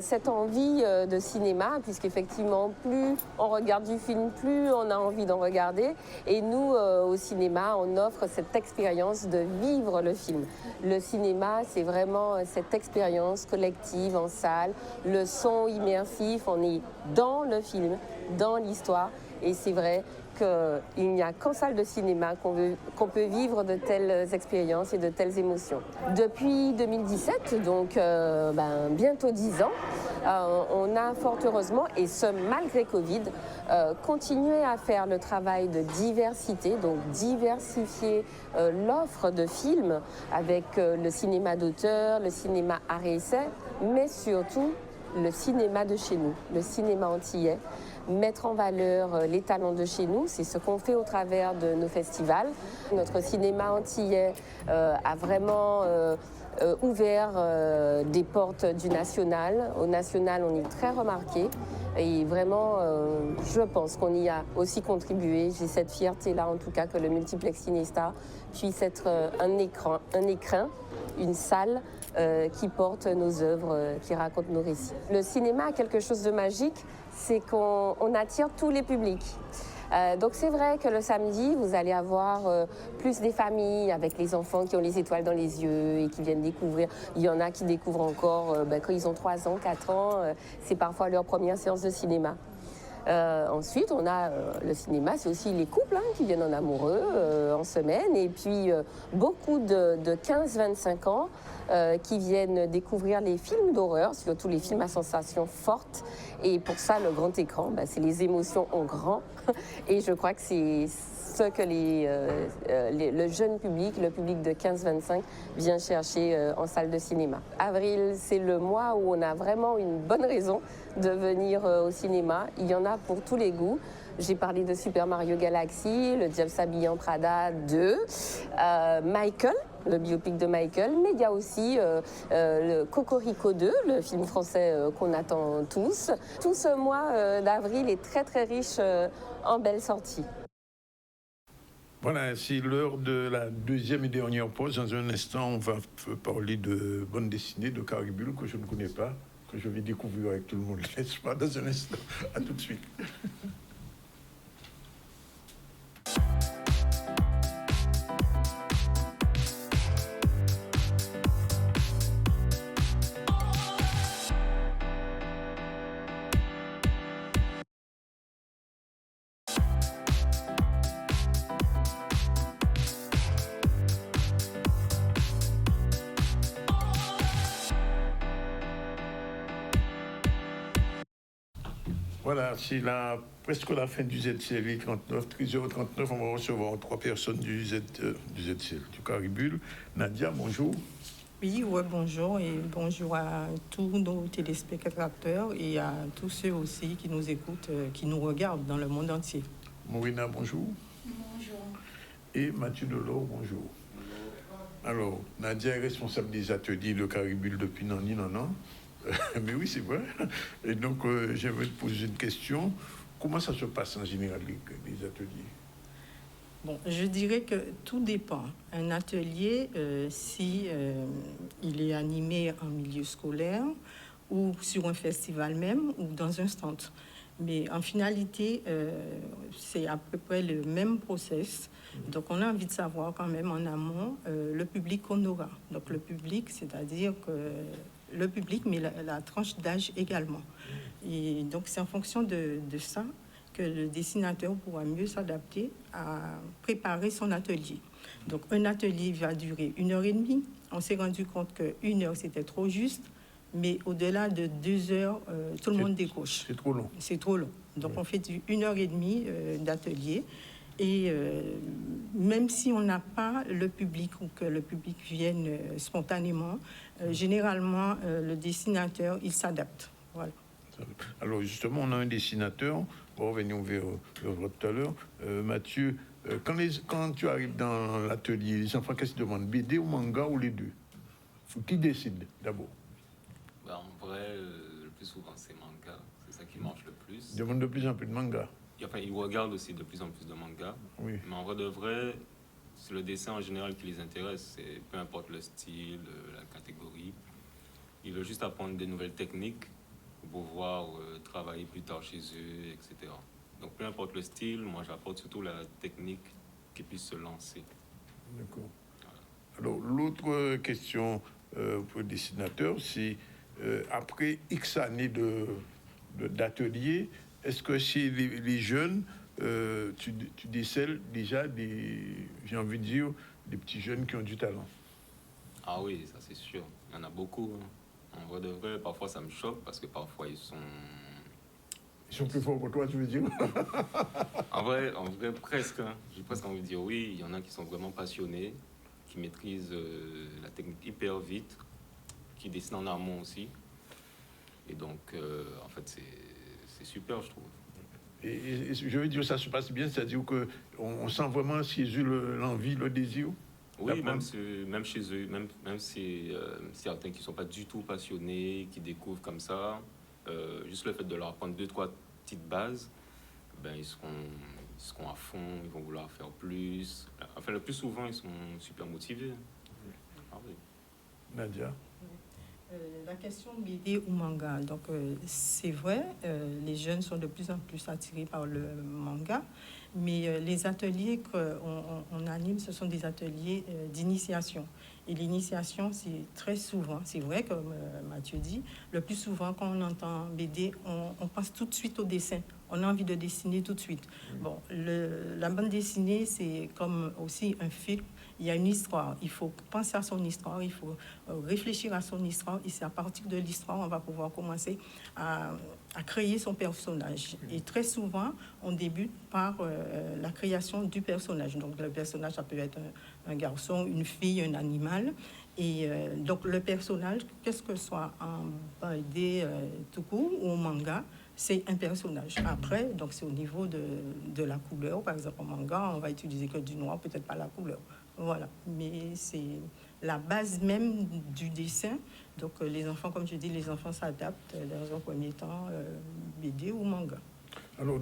cette envie de cinéma, puisqu'effectivement, plus on regarde du film, plus on a envie d'en regarder. Et nous, au cinéma, on offre cette expérience l'expérience de vivre le film. Le cinéma, c'est vraiment cette expérience collective en salle, le son immersif, on est dans le film, dans l'histoire, et c'est vrai qu'il n'y a qu'en salle de cinéma qu'on peut vivre de telles expériences et de telles émotions. Depuis 2017, donc bientôt 10 ans, on a fort heureusement, et ce malgré Covid, continué à faire le travail de diversité, donc diversifier l'offre de films avec le cinéma d'auteur, le cinéma art et essai, mais surtout le cinéma de chez nous, le cinéma antillais. Mettre en valeur les talents de chez nous, c'est ce qu'on fait au travers de nos festivals. Notre cinéma antillais a vraiment ouvert des portes du national. Au national, on est très remarqué et vraiment, je pense qu'on y a aussi contribué. J'ai cette fierté-là, en tout cas, que le multiplex Cinestar puisse être un écrin, une salle qui porte nos œuvres, qui raconte nos récits. Le cinéma a quelque chose de magique, c'est qu'on attire tous les publics. Donc c'est vrai que le samedi, vous allez avoir plus des familles avec les enfants qui ont les étoiles dans les yeux et qui viennent découvrir. Il y en a qui découvrent encore quand ils ont 3 ans, 4 ans. C'est parfois leur première séance de cinéma. Ensuite, on a le cinéma, c'est aussi les couples qui viennent en amoureux en semaine. Et puis beaucoup de 15-25 ans qui viennent découvrir les films d'horreur, surtout les films à sensations fortes. Et pour ça, le grand écran, c'est les émotions en grand. Et je crois que c'est ce que le jeune public, le public de 15-25, vient chercher en salle de cinéma. Avril, c'est le mois où on a vraiment une bonne raison de venir au cinéma. Il y en a pour tous les goûts. J'ai parlé de Super Mario Galaxy, le Diable s'habille en Prada 2, Michael, le biopic de Michael, mais il y a aussi le Cocorico 2, le film français qu'on attend tous. Tout ce mois d'avril est très très riche en belles sorties. Voilà, c'est l'heure de la deuxième et dernière pause. Dans un instant, on va parler de bande dessinée de Caribule que je ne connais pas, que je vais découvrir avec tout le monde, n'est-ce pas? Dans un instant. À tout de suite. Voilà, c'est presque la fin du ZCL 39, 13h39. On va recevoir 3 personnes du ZCL, du Caribule. Nadia, bonjour. Oui, bonjour et bonjour à tous nos téléspectateurs et à tous ceux aussi qui nous écoutent, qui nous regardent dans le monde entier. Morina, bonjour. Bonjour. Et Mathieu Delors, bonjour. Alors, Nadia est responsable des ateliers de Caribule depuis non. Mais oui, c'est vrai. Et donc, j'aimerais te poser une question. Comment ça se passe en général, les ateliers? Bon, je dirais que tout dépend. Un atelier, si il est animé en milieu scolaire ou sur un festival même ou dans un stand. Mais en finalité, c'est à peu près le même process. Donc, on a envie de savoir quand même en amont le public qu'on aura. Donc, le public, c'est-à-dire que le public, mais la tranche d'âge également. Et donc, c'est en fonction de ça que le dessinateur pourra mieux s'adapter à préparer son atelier. Donc, un atelier va durer 1h30. On s'est rendu compte que 1 heure, c'était trop juste. Mais au-delà de 2 heures, tout le monde décroche. C'est trop long. C'est trop long. Donc, on fait du 1h30 d'atelier. Et même si on n'a pas le public ou que le public vienne spontanément, généralement, le dessinateur, il s'adapte. Voilà. Alors, justement, on a un dessinateur. On va revenir vers tout à l'heure. Mathieu, quand tu arrives dans l'atelier, les enfants, qu'est-ce qu'ils demandent? BD ou manga ou les deux? Qui décide d'abord? En vrai, le plus souvent, c'est manga. C'est ça qui marche le plus. Ils demandent de plus en plus de manga. Enfin, ils regardent aussi de plus en plus de mangas. Oui. Mais en vrai de vrai, c'est le dessin en général qui les intéresse. C'est, peu importe le style, la catégorie. Ils veulent juste apprendre des nouvelles techniques pour pouvoir travailler plus tard chez eux, etc. Donc, peu importe le style, moi, j'apporte surtout la technique qui puisse se lancer. D'accord. Alors, l'autre question pour le dessinateur, c'est après X années d'atelier, est-ce que chez les jeunes, tu décèles déjà j'ai envie de dire, des petits jeunes qui ont du talent? Ah oui, ça c'est sûr. Il y en a beaucoup. En vrai de vrai, parfois ça me choque parce que parfois ils sont plus forts que toi, tu veux dire? En vrai, presque. Hein. J'ai presque envie de dire oui. Il y en a qui sont vraiment passionnés, qui maîtrisent la technique hyper vite, qui dessinent en amont aussi. Et donc, en fait, c'est super, je trouve. Et je veux dire, ça se passe bien, c'est-à-dire qu'on sent vraiment chez eux l'envie, le désir? Oui, même chez eux, même si certains qui ne sont pas du tout passionnés, qui découvrent comme ça, juste le fait de leur apprendre 2-3 petites bases, ben, ils seront à fond, ils vont vouloir faire plus. Enfin, le plus souvent, ils sont super motivés. Ah oui. Nadia? La question BD ou manga, donc c'est vrai, les jeunes sont de plus en plus attirés par le manga, mais les ateliers qu'on anime, ce sont des ateliers d'initiation. Et l'initiation, c'est très souvent, c'est vrai, comme Mathieu dit, le plus souvent quand on entend BD, on pense tout de suite au dessin. On a envie de dessiner tout de suite. Bon, la bande dessinée, c'est comme aussi un film. Il y a une histoire. Il faut penser à son histoire. Il faut réfléchir à son histoire. Et c'est à partir de l'histoire on va pouvoir commencer à créer son personnage. Et très souvent, on débute par la création du personnage. Donc, le personnage, ça peut être un garçon, une fille, un animal. Et donc, le personnage, qu'est-ce que ce soit en BD tout court ou en manga, c'est un personnage. Après, donc c'est au niveau de la couleur. Par exemple, en manga, on va utiliser que du noir, peut-être pas la couleur. Voilà. Mais c'est la base même du dessin. Donc, les enfants, comme je dis, les enfants s'adaptent dans un premier temps, BD ou manga. Alors,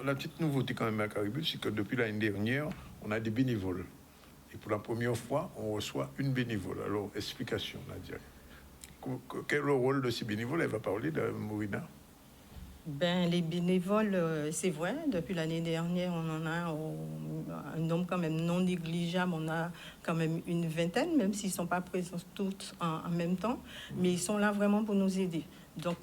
la petite nouveauté quand même à Caribus, c'est que depuis l'année dernière, on a des bénévoles. Et pour la première fois, on reçoit une bénévole. Alors, explication, Nadia. Quel est le rôle de ces bénévoles? Elle va parler de Morina. Ben, les bénévoles, c'est vrai, depuis l'année dernière, on en a un nombre quand même non négligeable. On a quand même une vingtaine, même s'ils ne sont pas présents toutes en même temps, mais ils sont là vraiment pour nous aider. Donc,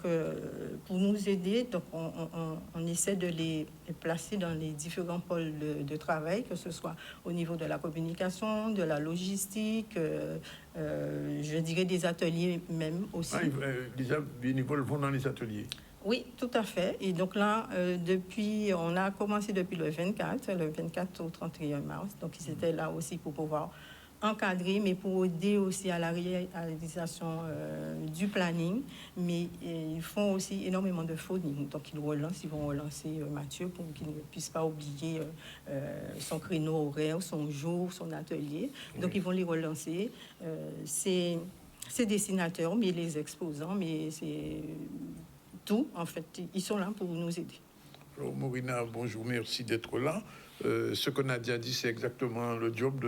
pour nous aider, donc on essaie de les placer dans les différents pôles de travail, que ce soit au niveau de la communication, de la logistique, je dirais des ateliers même aussi. Les bénévoles vont dans les ateliers? Oui, tout à fait. Et donc là, on a commencé depuis le 24 au 31 mars. Donc, ils étaient là aussi pour pouvoir encadrer, mais pour aider aussi à la réalisation du planning. Mais ils font aussi énormément de phoning. Donc, ils vont relancer Mathieu pour qu'il ne puisse pas oublier son créneau horaire, son jour, son atelier. Donc, ils vont les relancer. C'est dessinateurs, mais les exposants, mais c'est tout, en fait. Ils sont là pour nous aider. Alors, Morina, bonjour, merci d'être là. Ce que Nadia dit, c'est exactement le job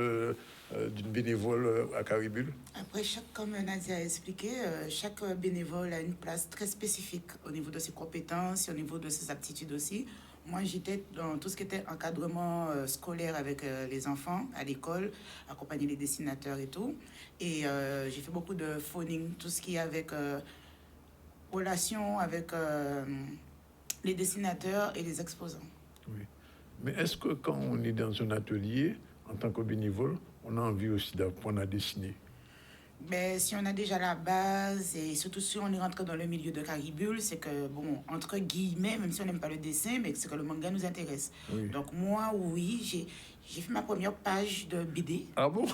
d'une bénévole à Caribule. Après, comme Nadia a expliqué, chaque bénévole a une place très spécifique au niveau de ses compétences et au niveau de ses aptitudes aussi. Moi, j'étais dans tout ce qui était encadrement scolaire avec les enfants à l'école, accompagner les dessinateurs et tout. Et j'ai fait beaucoup de phoning, tout ce qui est avec relation avec les dessinateurs et les exposants. Oui. Mais est-ce que quand on est dans un atelier, en tant que bénévole, on a envie aussi d'apprendre à dessiner? Mais si on a déjà la base, et surtout si on est rentré dans le milieu de Caribule, c'est que, bon, entre guillemets, même si on n'aime pas le dessin, mais c'est que le manga nous intéresse. Oui. Donc moi, oui, j'ai fait ma première page de BD. Ah bon?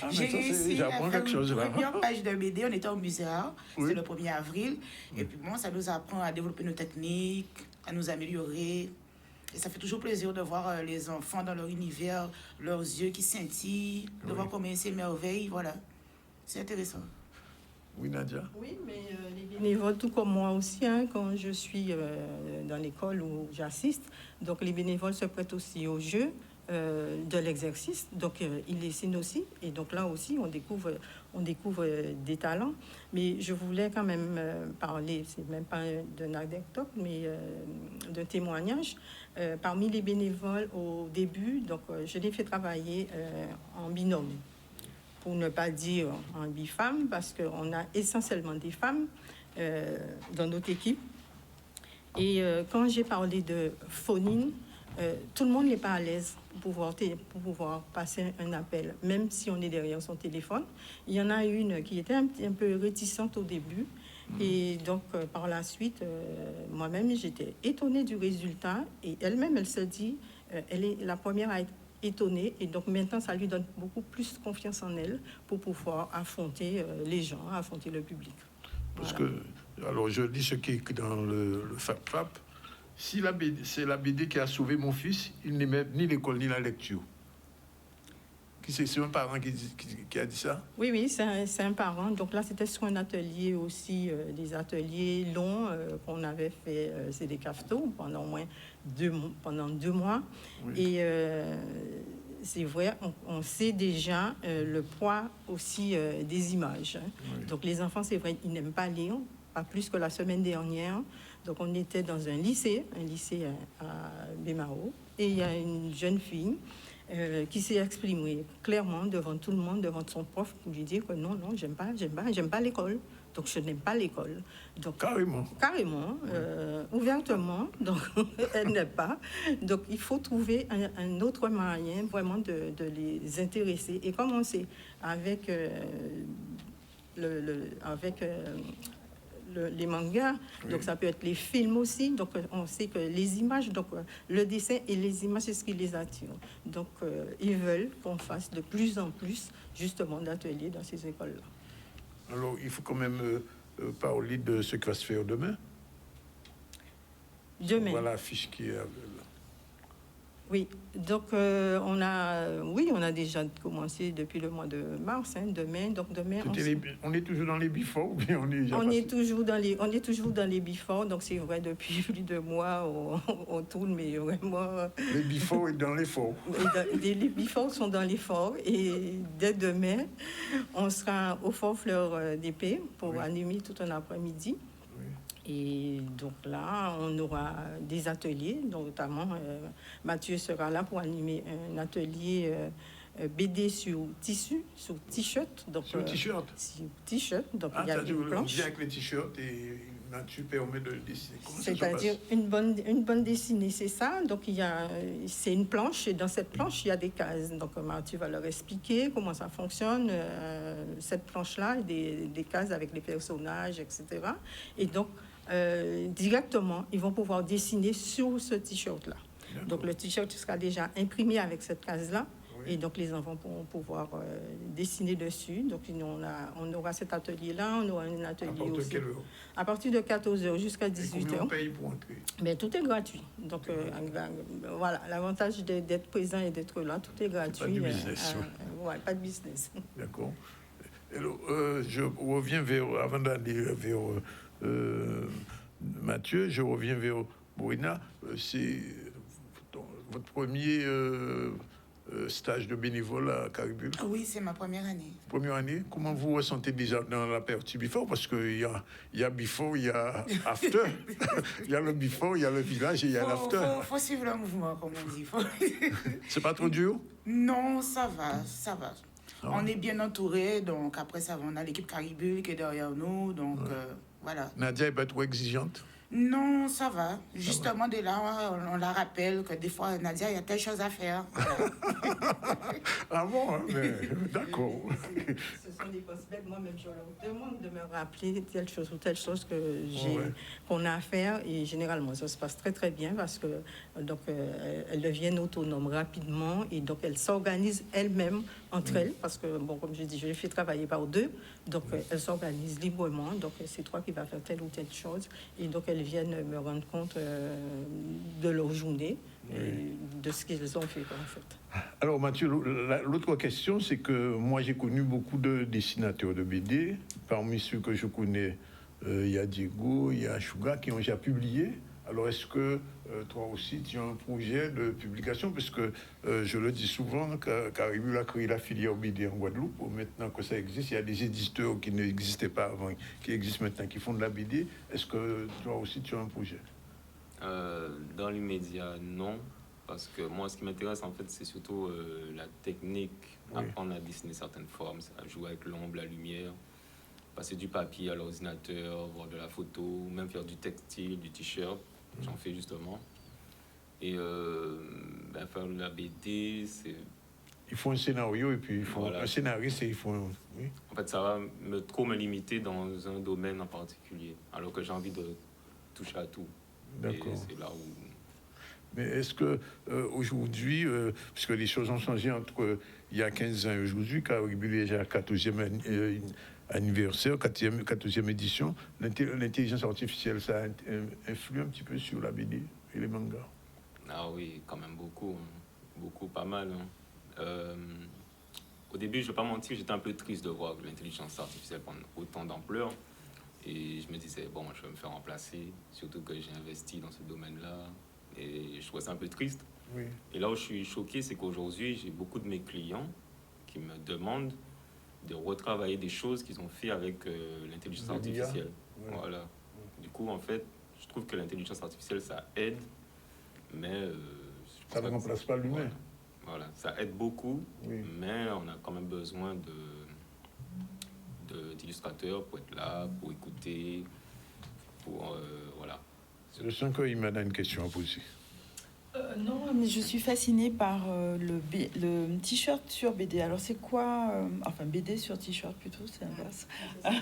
J'ai réussi à faire une première page de BD. On était au musée Art, c'était le 1er avril. Et puis bon, ça nous apprend à développer nos techniques, à nous améliorer. Et ça fait toujours plaisir de voir les enfants dans leur univers, leurs yeux qui scintillent, de voir comment ils s'émerveillent. Voilà, c'est intéressant. Oui, Nadia? Oui, mais les bénévoles, tout comme moi aussi, hein, quand je suis dans l'école où j'assiste, donc les bénévoles se prêtent aussi au jeu. de l'exercice. Donc, il dessine aussi. Et donc là aussi, on découvre des talents. Mais je voulais quand même parler, c'est même pas d'un anecdote, mais d'un témoignage. Parmi les bénévoles au début, donc, je les fais travailler en binôme, pour ne pas dire en bifemme, parce qu'on a essentiellement des femmes dans notre équipe. Et quand j'ai parlé de phonine, tout le monde n'est pas à l'aise pour pouvoir passer un appel, même si on est derrière son téléphone. Il y en a une qui était un peu réticente au début. Et donc, par la suite, moi-même, j'étais étonnée du résultat. Et elle-même, elle se dit, elle est la première à être étonnée. Et donc, maintenant, ça lui donne beaucoup plus confiance en elle pour pouvoir affronter les gens, affronter le public. Parce que, alors, je dis ce qui est écrit dans le FAP. Si c'est la BD qui a sauvé mon fils, il n'aimait ni l'école ni la lecture. C'est un parent qui a dit ça? Oui, c'est un parent. Donc là, c'était sur un atelier aussi, des ateliers longs qu'on avait fait, c'est des cafetos, pendant au moins 2 mois. Oui. Et c'est vrai, on sait déjà le poids aussi des images. Oui. Donc les enfants, c'est vrai, ils n'aiment pas lire, pas plus que la semaine dernière. Donc on était dans un lycée à Bémao, et il y a une jeune fille qui s'est exprimée clairement devant tout le monde, devant son prof, pour lui dire que non, j'aime pas l'école. Donc je n'aime pas l'école. Donc carrément, ouvertement. Donc elle n'aime pas. Donc il faut trouver un autre moyen vraiment de les intéresser et commencer avec les mangas, oui. Donc ça peut être les films aussi. Donc on sait que les images, donc le dessin et les images, c'est ce qui les attire. Donc ils veulent qu'on fasse de plus en plus justement d'ateliers dans ces écoles-là. Alors il faut quand même parler de ce qui va se faire demain. Voilà l'affiche qui est là. Oui, donc on a déjà commencé depuis le mois de mars, demain. Donc demain, on est toujours dans les before, ou bien on est toujours dans les before. Donc c'est vrai, depuis plus de mois, on tourne, mais vraiment. Les before et dans l'effort. Les before sont dans l'effort, et dès demain, on sera au Fort Fleur d'Épée pour animer tout un après-midi. Et donc là, on aura des ateliers, notamment Mathieu sera là pour animer un atelier BD sur tissu, sur t-shirt. Donc, sur t-shirt? Sur t-shirt, donc il y a une planche. Bien avec les t-shirts et Mathieu permet de dessiner. C'est-à-dire une bonne dessinée, c'est ça. Donc c'est une planche, et dans cette planche, il y a des cases. Donc Mathieu va leur expliquer comment ça fonctionne, cette planche-là, des cases avec les personnages, etc. Et donc, directement, ils vont pouvoir dessiner sur ce t-shirt-là. Donc, le t-shirt sera déjà imprimé avec cette case-là. Oui. Et donc, les enfants pourront pouvoir dessiner dessus. Donc, on aura cet atelier-là. On aura un atelier aussi. Quelle heure? À partir de 14h jusqu'à 18h. Combien on paye pour entrer? Mais tout est gratuit. Donc, voilà, l'avantage d'être présent et d'être là, tout est gratuit. Pas de business. Pas de business. D'accord. Alors, je reviens avant d'aller vers Mathieu, je reviens vers Bourina. C'est votre premier stage de bénévole à Caribou? Oui, c'est ma première année. Première année. Comment vous ressentez déjà dans la partie before? Parce qu'il y a before, il y a after. Il y a le before, il y a le village et il y a l'after. Faut suivre le mouvement, comme on dit. C'est pas trop dur? Non, ça va. Ah. On est bien entouré, donc après ça, on a l'équipe Caribou qui est derrière nous, donc voilà. Nadia n'est pas trop exigeante? Non, ça va. Justement, de là, on la rappelle que des fois, Nadia, il y a telle chose à faire. Voilà. Ah bon, hein, mais d'accord. Ce sont des possibilités. Moi-même, je leur demande de me rappeler telle chose ou telle chose qu'on a à faire. Et généralement, ça se passe très, très bien parce que donc, elles deviennent autonomes rapidement et donc elles s'organisent elles-mêmes entre elles. Parce que, bon, comme je dis, je les fais travailler par deux. Donc, elles s'organisent librement. Donc, c'est toi qui vas faire telle ou telle chose. Et donc, elles viennent me rendre compte de leur journée et de ce qu'ils ont fait, en fait. Alors, Mathieu, l'autre question, c'est que moi, j'ai connu beaucoup de dessinateurs de BD. Parmi ceux que je connais, il y a Diego, il y a Suga, qui ont déjà publié Alors, est-ce que toi aussi, tu as un projet de publication? Parce que je le dis souvent, Caribul a créé la filière BD en Guadeloupe. Maintenant que ça existe, il y a des éditeurs qui n'existaient pas avant, qui existent maintenant, qui font de la BD. Est-ce que toi aussi, tu as un projet? Dans l'immédiat, non. Parce que moi, ce qui m'intéresse, en fait, c'est surtout la technique, apprendre à dessiner certaines formes, à jouer avec l'ombre, la lumière, passer du papier à l'ordinateur, voir de la photo, même faire du textile, du t-shirt. J'en fais justement. Et faire de la BD, c'est... Il faut un scénario et puis il faut un scénariste et il faut... Oui. En fait, ça va trop me limiter dans un domaine en particulier, alors que j'ai envie de toucher à tout. D'accord. Et c'est là où... Mais est-ce que aujourd'hui, puisque les choses ont changé entre il y a 15 ans et aujourd'hui, Caribul est déjà 14e anniversaire, 14e édition, l'intelligence artificielle, ça influe un petit peu sur la BD et les mangas? Ah oui, quand même beaucoup. Beaucoup, pas mal. Au début, je ne vais pas mentir, j'étais un peu triste de voir que l'intelligence artificielle prenne autant d'ampleur. Et je me disais, bon, je vais me faire remplacer, surtout que j'ai investi dans ce domaine-là. Et je trouvais ça un peu triste. Oui. Et là où je suis choqué, c'est qu'aujourd'hui, j'ai beaucoup de mes clients qui me demandent de retravailler des choses qu'ils ont fait avec l'intelligence artificielle. Oui. Voilà. Du coup, en fait, je trouve que l'intelligence artificielle, ça aide, mais... ça ne remplace pas l'humain. Voilà, ça aide beaucoup, mais on a quand même besoin d'illustrateurs pour être là, pour écouter, pour... voilà. Je sens qu'il m'a une question à poser. Non, mais je suis fascinée par le t-shirt sur BD. Alors, c'est quoi enfin, BD sur t-shirt plutôt, c'est l'inverse.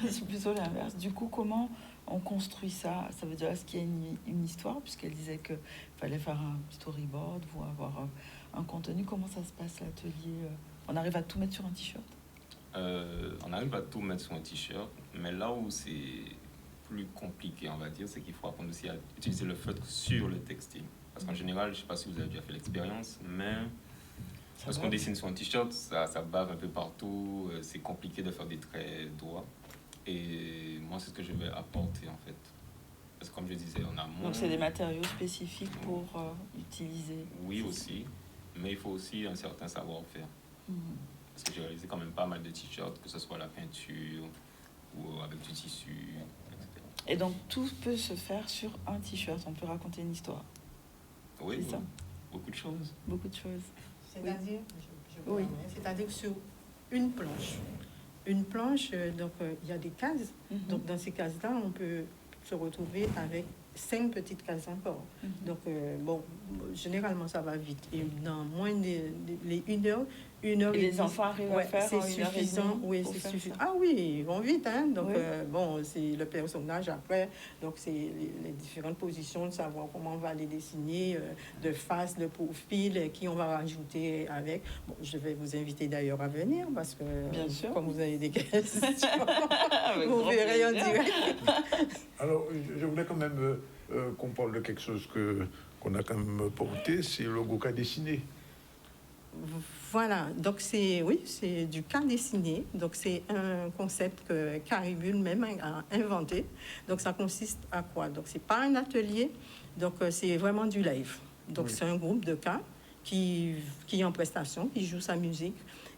C'est plutôt l'inverse. Du coup, comment on construit ça? Ça veut dire, est-ce qu'il y a une histoire? Puisqu'elle disait qu'il fallait faire un storyboard ou avoir un contenu. Comment ça se passe, l'atelier? On arrive à tout mettre sur un t-shirt? On arrive à tout mettre sur un t-shirt, mais là où c'est plus compliqué, on va dire, c'est qu'il faut apprendre aussi à utiliser le feutre sur le textile. Parce qu'en général, je ne sais pas si vous avez déjà fait l'expérience, mais lorsqu'on dessine sur un t-shirt, ça bave un peu partout, c'est compliqué de faire des traits droits. Et moi, c'est ce que je vais apporter, en fait. Parce que comme je disais, on a moins... Donc, c'est des matériaux spécifiques pour utiliser? Oui, aussi. Mais il faut aussi un certain savoir-faire. Parce que j'ai réalisé quand même pas mal de t-shirts, que ce soit la peinture ou avec du tissu, etc. Et donc, tout peut se faire sur un t-shirt. On peut raconter une histoire. Oui, c'est ça. Beaucoup de choses. Beaucoup de choses. C'est-à-dire, c'est-à-dire sur une planche. Une planche, donc il y a des cases. Donc dans ces cases-là, on peut se retrouver avec 5 petites cases encore. Donc bon, généralement ça va vite. Et dans moins de 1 heure, 1 heure et et les enfants arrivent à faire c'est suffisant. Oui, c'est suffisant. Ah oui, ils vont vite, hein. Donc bon, c'est le personnage après. Donc c'est les différentes positions, de savoir comment on va les dessiner, de face, le profil, qui on va rajouter avec. Bon, je vais vous inviter d'ailleurs à venir parce que bien sûr, comme vous avez des questions, vous verrez en direct. Alors, je voulais quand même qu'on parle de quelque chose qu'on a quand même porté, c'est le Goka dessiné. Voilà, donc c'est du cas dessiné. Donc c'est un concept que Caribul même a inventé. Donc ça consiste à quoi? Donc c'est pas un atelier, donc c'est vraiment du live. Donc c'est un groupe de cas qui est en prestation, qui joue sa musique.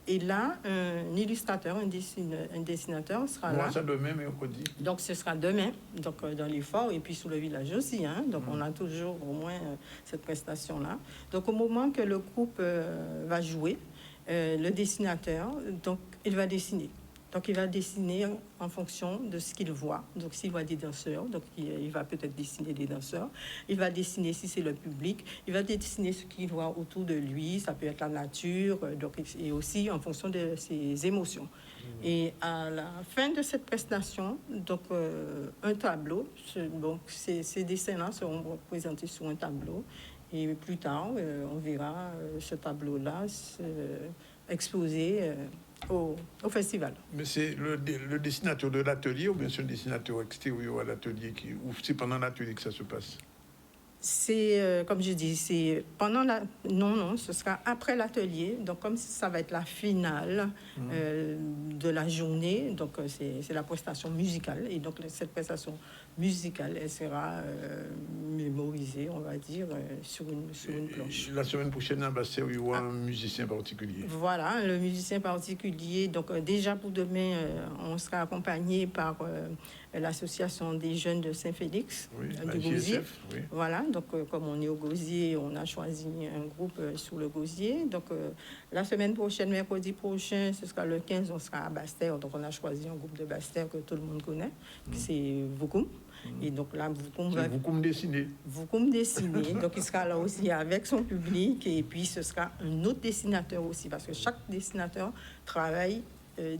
Et là, un illustrateur, un dessinateur sera là. Ça demain, mercredi. Donc, ce sera demain, donc dans l'effort, et puis sous le village aussi. Hein, donc, on a toujours au moins cette prestation-là. Donc, au moment que le groupe va jouer, le dessinateur, donc, il va dessiner. Donc, il va dessiner en fonction de ce qu'il voit. Donc, s'il voit des danseurs, donc il va peut-être dessiner des danseurs. Il va dessiner si c'est le public. Il va dessiner ce qu'il voit autour de lui. Ça peut être la nature, donc, et aussi en fonction de ses émotions. Et à la fin de cette prestation, donc, un tableau, donc, ces dessins-là seront présentés sur un tableau. Et plus tard, on verra ce tableau-là exposé au festival. Mais c'est le dessinateur de l'atelier ou bien c'est un dessinateur extérieur à l'atelier ou c'est pendant l'atelier que ça se passe? C'est, comme je dis, c'est pendant la... Non, ce sera après l'atelier. Donc, comme ça va être la finale de la journée, donc c'est la prestation musicale. Et donc, cette prestation musicale, elle sera mémorisée, on va dire, sur une planche. La semaine prochaine, à Bastère, il y aura un musicien particulier. Voilà, le musicien particulier. Donc, déjà pour demain, on sera accompagné par l'association des jeunes de Saint-Félix, du Gosier. Oui. Voilà, donc comme on est au Gosier, on a choisi un groupe sur le Gosier. Donc, la semaine prochaine, mercredi prochain, ce sera le 15, on sera à Bastère. Donc, on a choisi un groupe de Bastère que tout le monde connaît, c'est Voukoum. Et donc là, Voukoum dessiné. Voukoum dessiné. Donc, il sera là aussi avec son public. Et puis, ce sera un autre dessinateur aussi, parce que chaque dessinateur travaille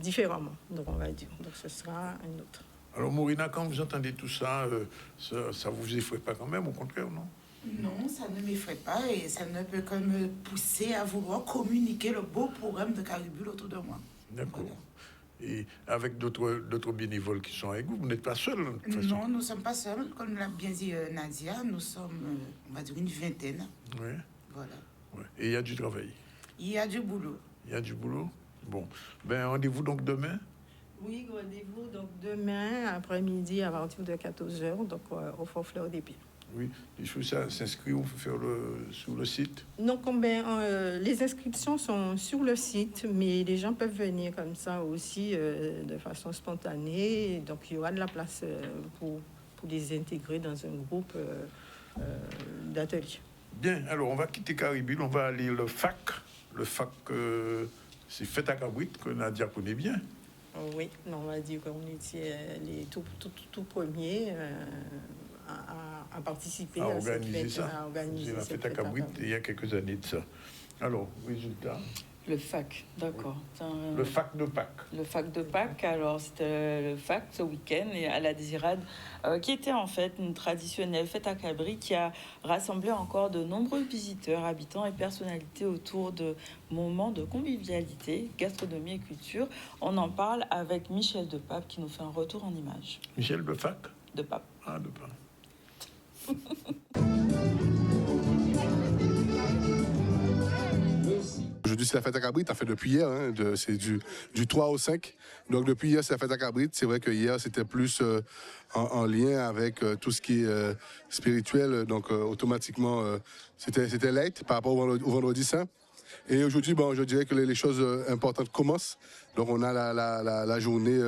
différemment, donc on va dire. Donc, ce sera un autre. Alors, Morina, quand vous entendez tout ça, ça vous effraie pas quand même, au contraire, non? Non, ça ne m'effraie pas et ça ne peut que me pousser à vouloir communiquer le beau programme de Caribule autour de moi. D'accord. Voilà. Et avec d'autres bénévoles qui sont avec vous, vous n'êtes pas seul? Non, nous ne sommes pas seuls. Comme l'a bien dit Nadia, nous sommes, on va dire, une vingtaine. Oui. Voilà. Ouais. Et il y a du travail? Il y a du boulot. Il y a du boulot? Bon. Ben, rendez-vous donc demain? Oui, rendez-vous donc demain après-midi à partir de 14h, donc au Fort Fleur des Pieds. Oui, il faut ça s'inscrire, on peut faire sur le site. Donc, les inscriptions sont sur le site, mais les gens peuvent venir comme ça aussi de façon spontanée. Donc, il y aura de la place pour les intégrer dans un groupe d'ateliers. Bien, alors on va quitter Caribule, on va aller le FAC. Le FAC, c'est Fête à Cabrit, que Nadia connaît bien. Oui, on va dire qu'on était les tout premiers à participer à cette fête. À organiser la fête à Cabrit il y a quelques années de ça. Alors, résultat. Le FAC, d'accord. Oui. Le FAC de Pâques. Le FAC de Pâques, alors c'était le FAC ce week-end et à la Désirade, qui était en fait une traditionnelle fête à Cabrit qui a rassemblé encore de nombreux visiteurs, habitants et personnalités autour de moments de convivialité, gastronomie et culture. On en parle avec Michel Depape qui nous fait un retour en images. Michel de FAC? Depape. Ah, Depape. Aujourd'hui, c'est la fête à Cabrit, en fait, depuis hier, hein, c'est du 3 au 5. Donc, depuis hier, c'est la fête à Cabrit. C'est vrai que hier, c'était plus en lien avec tout ce qui est spirituel. Donc, automatiquement, c'était light par rapport au vendredi saint. Et aujourd'hui, je dirais que les choses importantes commencent. Donc, on a la journée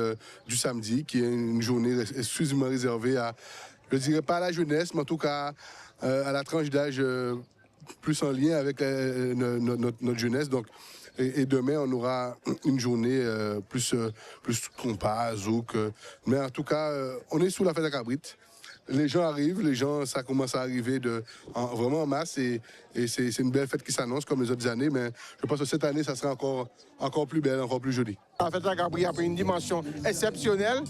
du samedi, qui est une journée exclusivement réservée à, je ne dirais pas à la jeunesse, mais en tout cas à la tranche d'âge plus en lien avec notre jeunesse. Donc, et demain, on aura une journée plus compas, zouk. Mais en tout cas, on est sous la fête à Cabrit. Les gens arrivent, ça commence à arriver vraiment en masse et c'est une belle fête qui s'annonce comme les autres années, mais je pense que cette année, ça sera encore plus belle, encore plus jolie. La fête à Cabrit a pris une dimension exceptionnelle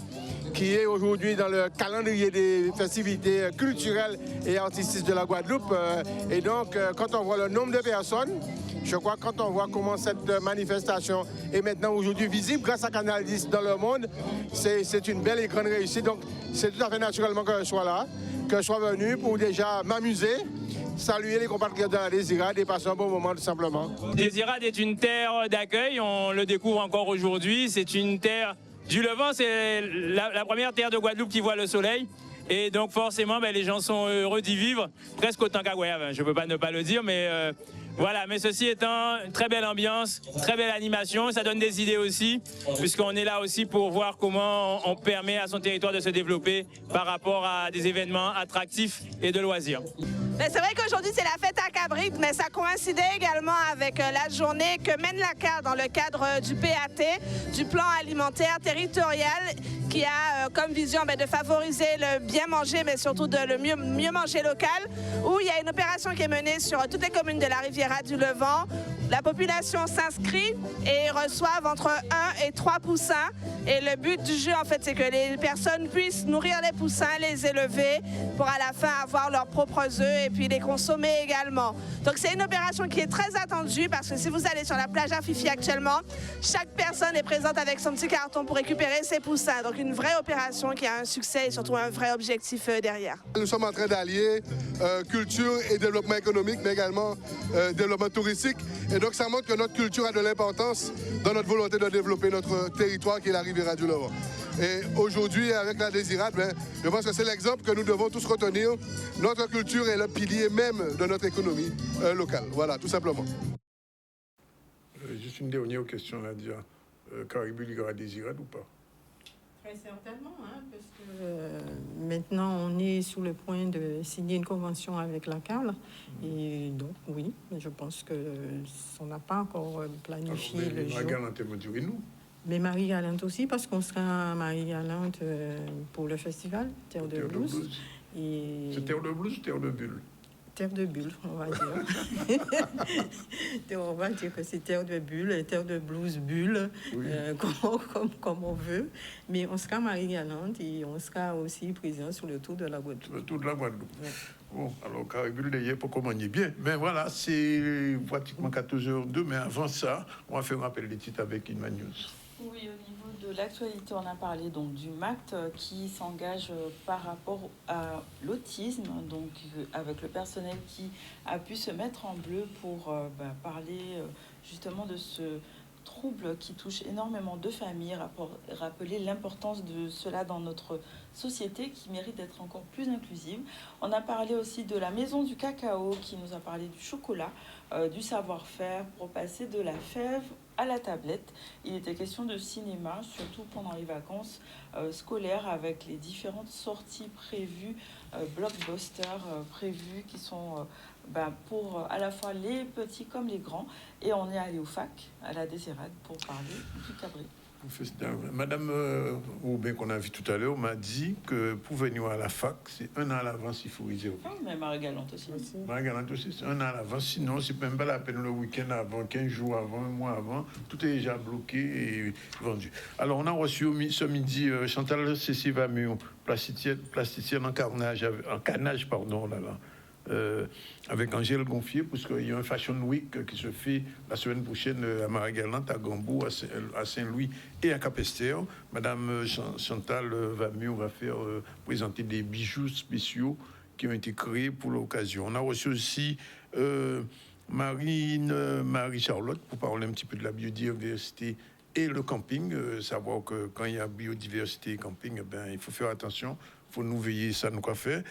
qui est aujourd'hui dans le calendrier des festivités culturelles et artistiques de la Guadeloupe. Et donc, quand on voit le nombre de personnes, je crois que quand on voit comment cette manifestation est maintenant aujourd'hui visible grâce à Canal 10 dans le monde, c'est une belle et grande réussite. Donc, c'est tout à fait naturellement que je sois là, que je sois venu pour déjà m'amuser, saluer les compatriotes de la Désirade et passer un bon moment tout simplement. Désirade est une terre d'accueil, on le découvre encore aujourd'hui. C'est une terre du Levant, c'est la première terre de Guadeloupe qui voit le soleil. Et donc forcément, les gens sont heureux d'y vivre, presque autant qu'à Guayave. Je ne peux pas ne pas le dire, mais voilà. Mais ceci étant, très belle ambiance, très belle animation. Ça donne des idées aussi, puisqu'on est là aussi pour voir comment on permet à son territoire de se développer par rapport à des événements attractifs et de loisirs. C'est vrai qu'aujourd'hui, c'est la fête à Cabrit, mais ça coïncidait également avec la journée que mène la CAR dans le cadre du PAT, du plan alimentaire territorial, qui a comme vision de favoriser le bien manger, mais surtout de le mieux manger local, où il y a une opération qui est menée sur toutes les communes de la Riviera du Levant, la population s'inscrit et reçoivent entre 1 et 3 poussins. Et le but du jeu, en fait, c'est que les personnes puissent nourrir les poussins, les élever pour à la fin avoir leurs propres œufs et puis les consommer également. Donc c'est une opération qui est très attendue parce que si vous allez sur la plage à Fifi actuellement, chaque personne est présente avec son petit carton pour récupérer ses poussins. Donc une vraie opération qui a un succès et surtout un vrai objectif derrière. Nous sommes en train d'allier culture et développement économique, mais également développement touristique. Et donc ça montre que notre culture a de l'importance dans notre volonté de développer notre territoire qui est la Riviera du Levant. Et aujourd'hui, avec la Désirade, je pense que c'est l'exemple que nous devons tous retenir. Notre culture est le pilier même de notre économie locale. Voilà, tout simplement. Juste une dernière question, Nadia. Caribou, il y aura Désirade ou pas? Très certainement, hein, parce que maintenant on est sur le point de signer une convention avec la CAL. Et donc, oui, je pense qu'on n'a pas encore planifié le jour. Marie-Galante, nous. Mais Marie-Galante aussi, parce qu'on sera à Marie-Galante pour le festival Terre de Blues. C'est Terre de Blues ou Terre de Bulle? Terre de Bulle, on va dire. On va dire que c'est Terre de Bulle, Terre de Blues Bulle, oui. Comme on veut. Mais on sera Marie-Galante et on sera aussi présent sur le tour de la Guadeloupe. Le tour de la Guadeloupe. Ouais. Bon, alors Caribou, d'ailleurs, pour commander bien. Mais voilà, c'est pratiquement 14h02. Mais avant ça, on va faire un rappel des titres avec Inman News. Oui, au niveau de l'actualité, on a parlé donc du MACT qui s'engage par rapport à l'autisme, donc avec le personnel qui a pu se mettre en bleu pour parler justement de ce trouble qui touche énormément de familles, rappeler l'importance de cela dans notre société qui mérite d'être encore plus inclusive. On a parlé aussi de la Maison du Cacao qui nous a parlé du chocolat, du savoir-faire pour passer de la fève à la tablette. Il était question de cinéma, surtout pendant les vacances scolaires avec les différentes sorties prévues, blockbusters prévues qui sont pour à la fois les petits comme les grands. Et on est allé au FAC, à la Désirade, pour parler du cabri. Madame Aubin, qu'on a vu tout à l'heure, m'a dit que pour venir à la fac, c'est 1 an à l'avance, il faut réserver. Oh, mais Marie-Galante aussi. Marie-Galante aussi, c'est 1 an à l'avance. Sinon, c'est même pas la peine le week-end avant, 15 jours avant, un mois avant. Tout est déjà bloqué et vendu. Alors, on a reçu ce midi Chantal Cécile-Vamion, plasticienne en canage, pardon, avec Angèle Gonfier, puisqu'il y a un Fashion Week qui se fait la semaine prochaine à Marie-Galante, à Gambou, à Saint-Louis et à Cap-Esther. Madame Chantal Vamion va faire présenter des bijoux spéciaux qui ont été créés pour l'occasion. On a reçu aussi Marie-Charlotte pour parler un petit peu de la biodiversité et le camping. Savoir que quand il y a biodiversité et camping, il faut faire attention. Il faut nous veiller, ça nous quoi faire.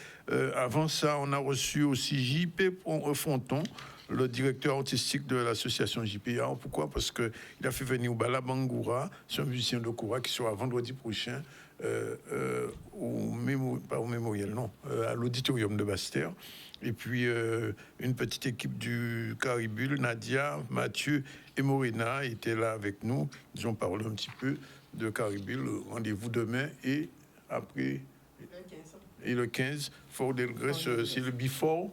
Avant ça, on a reçu aussi J.P. Fonton, le directeur artistique de l'association JPA. Pourquoi? Parce qu'il a fait venir au Bala Bangoura, c'est un musicien de Koura qui sera vendredi prochain pas au mémorial, non, à l'auditorium de Basse-Terre. Et puis une petite équipe du Caribul, Nadia, Mathieu et Morena étaient là avec nous. Ils ont parlé un petit peu de Caribul. Rendez-vous demain et après... Et le 15, Fort Delgrès, c'est le before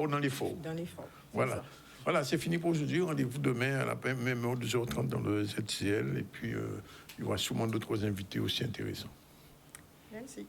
dans les forts. Dans les forts. Voilà. Voilà, c'est fini pour aujourd'hui. Rendez-vous demain à la même heure, 2h30 dans le ZCL. Et puis, il y aura sûrement d'autres invités aussi intéressants. Merci.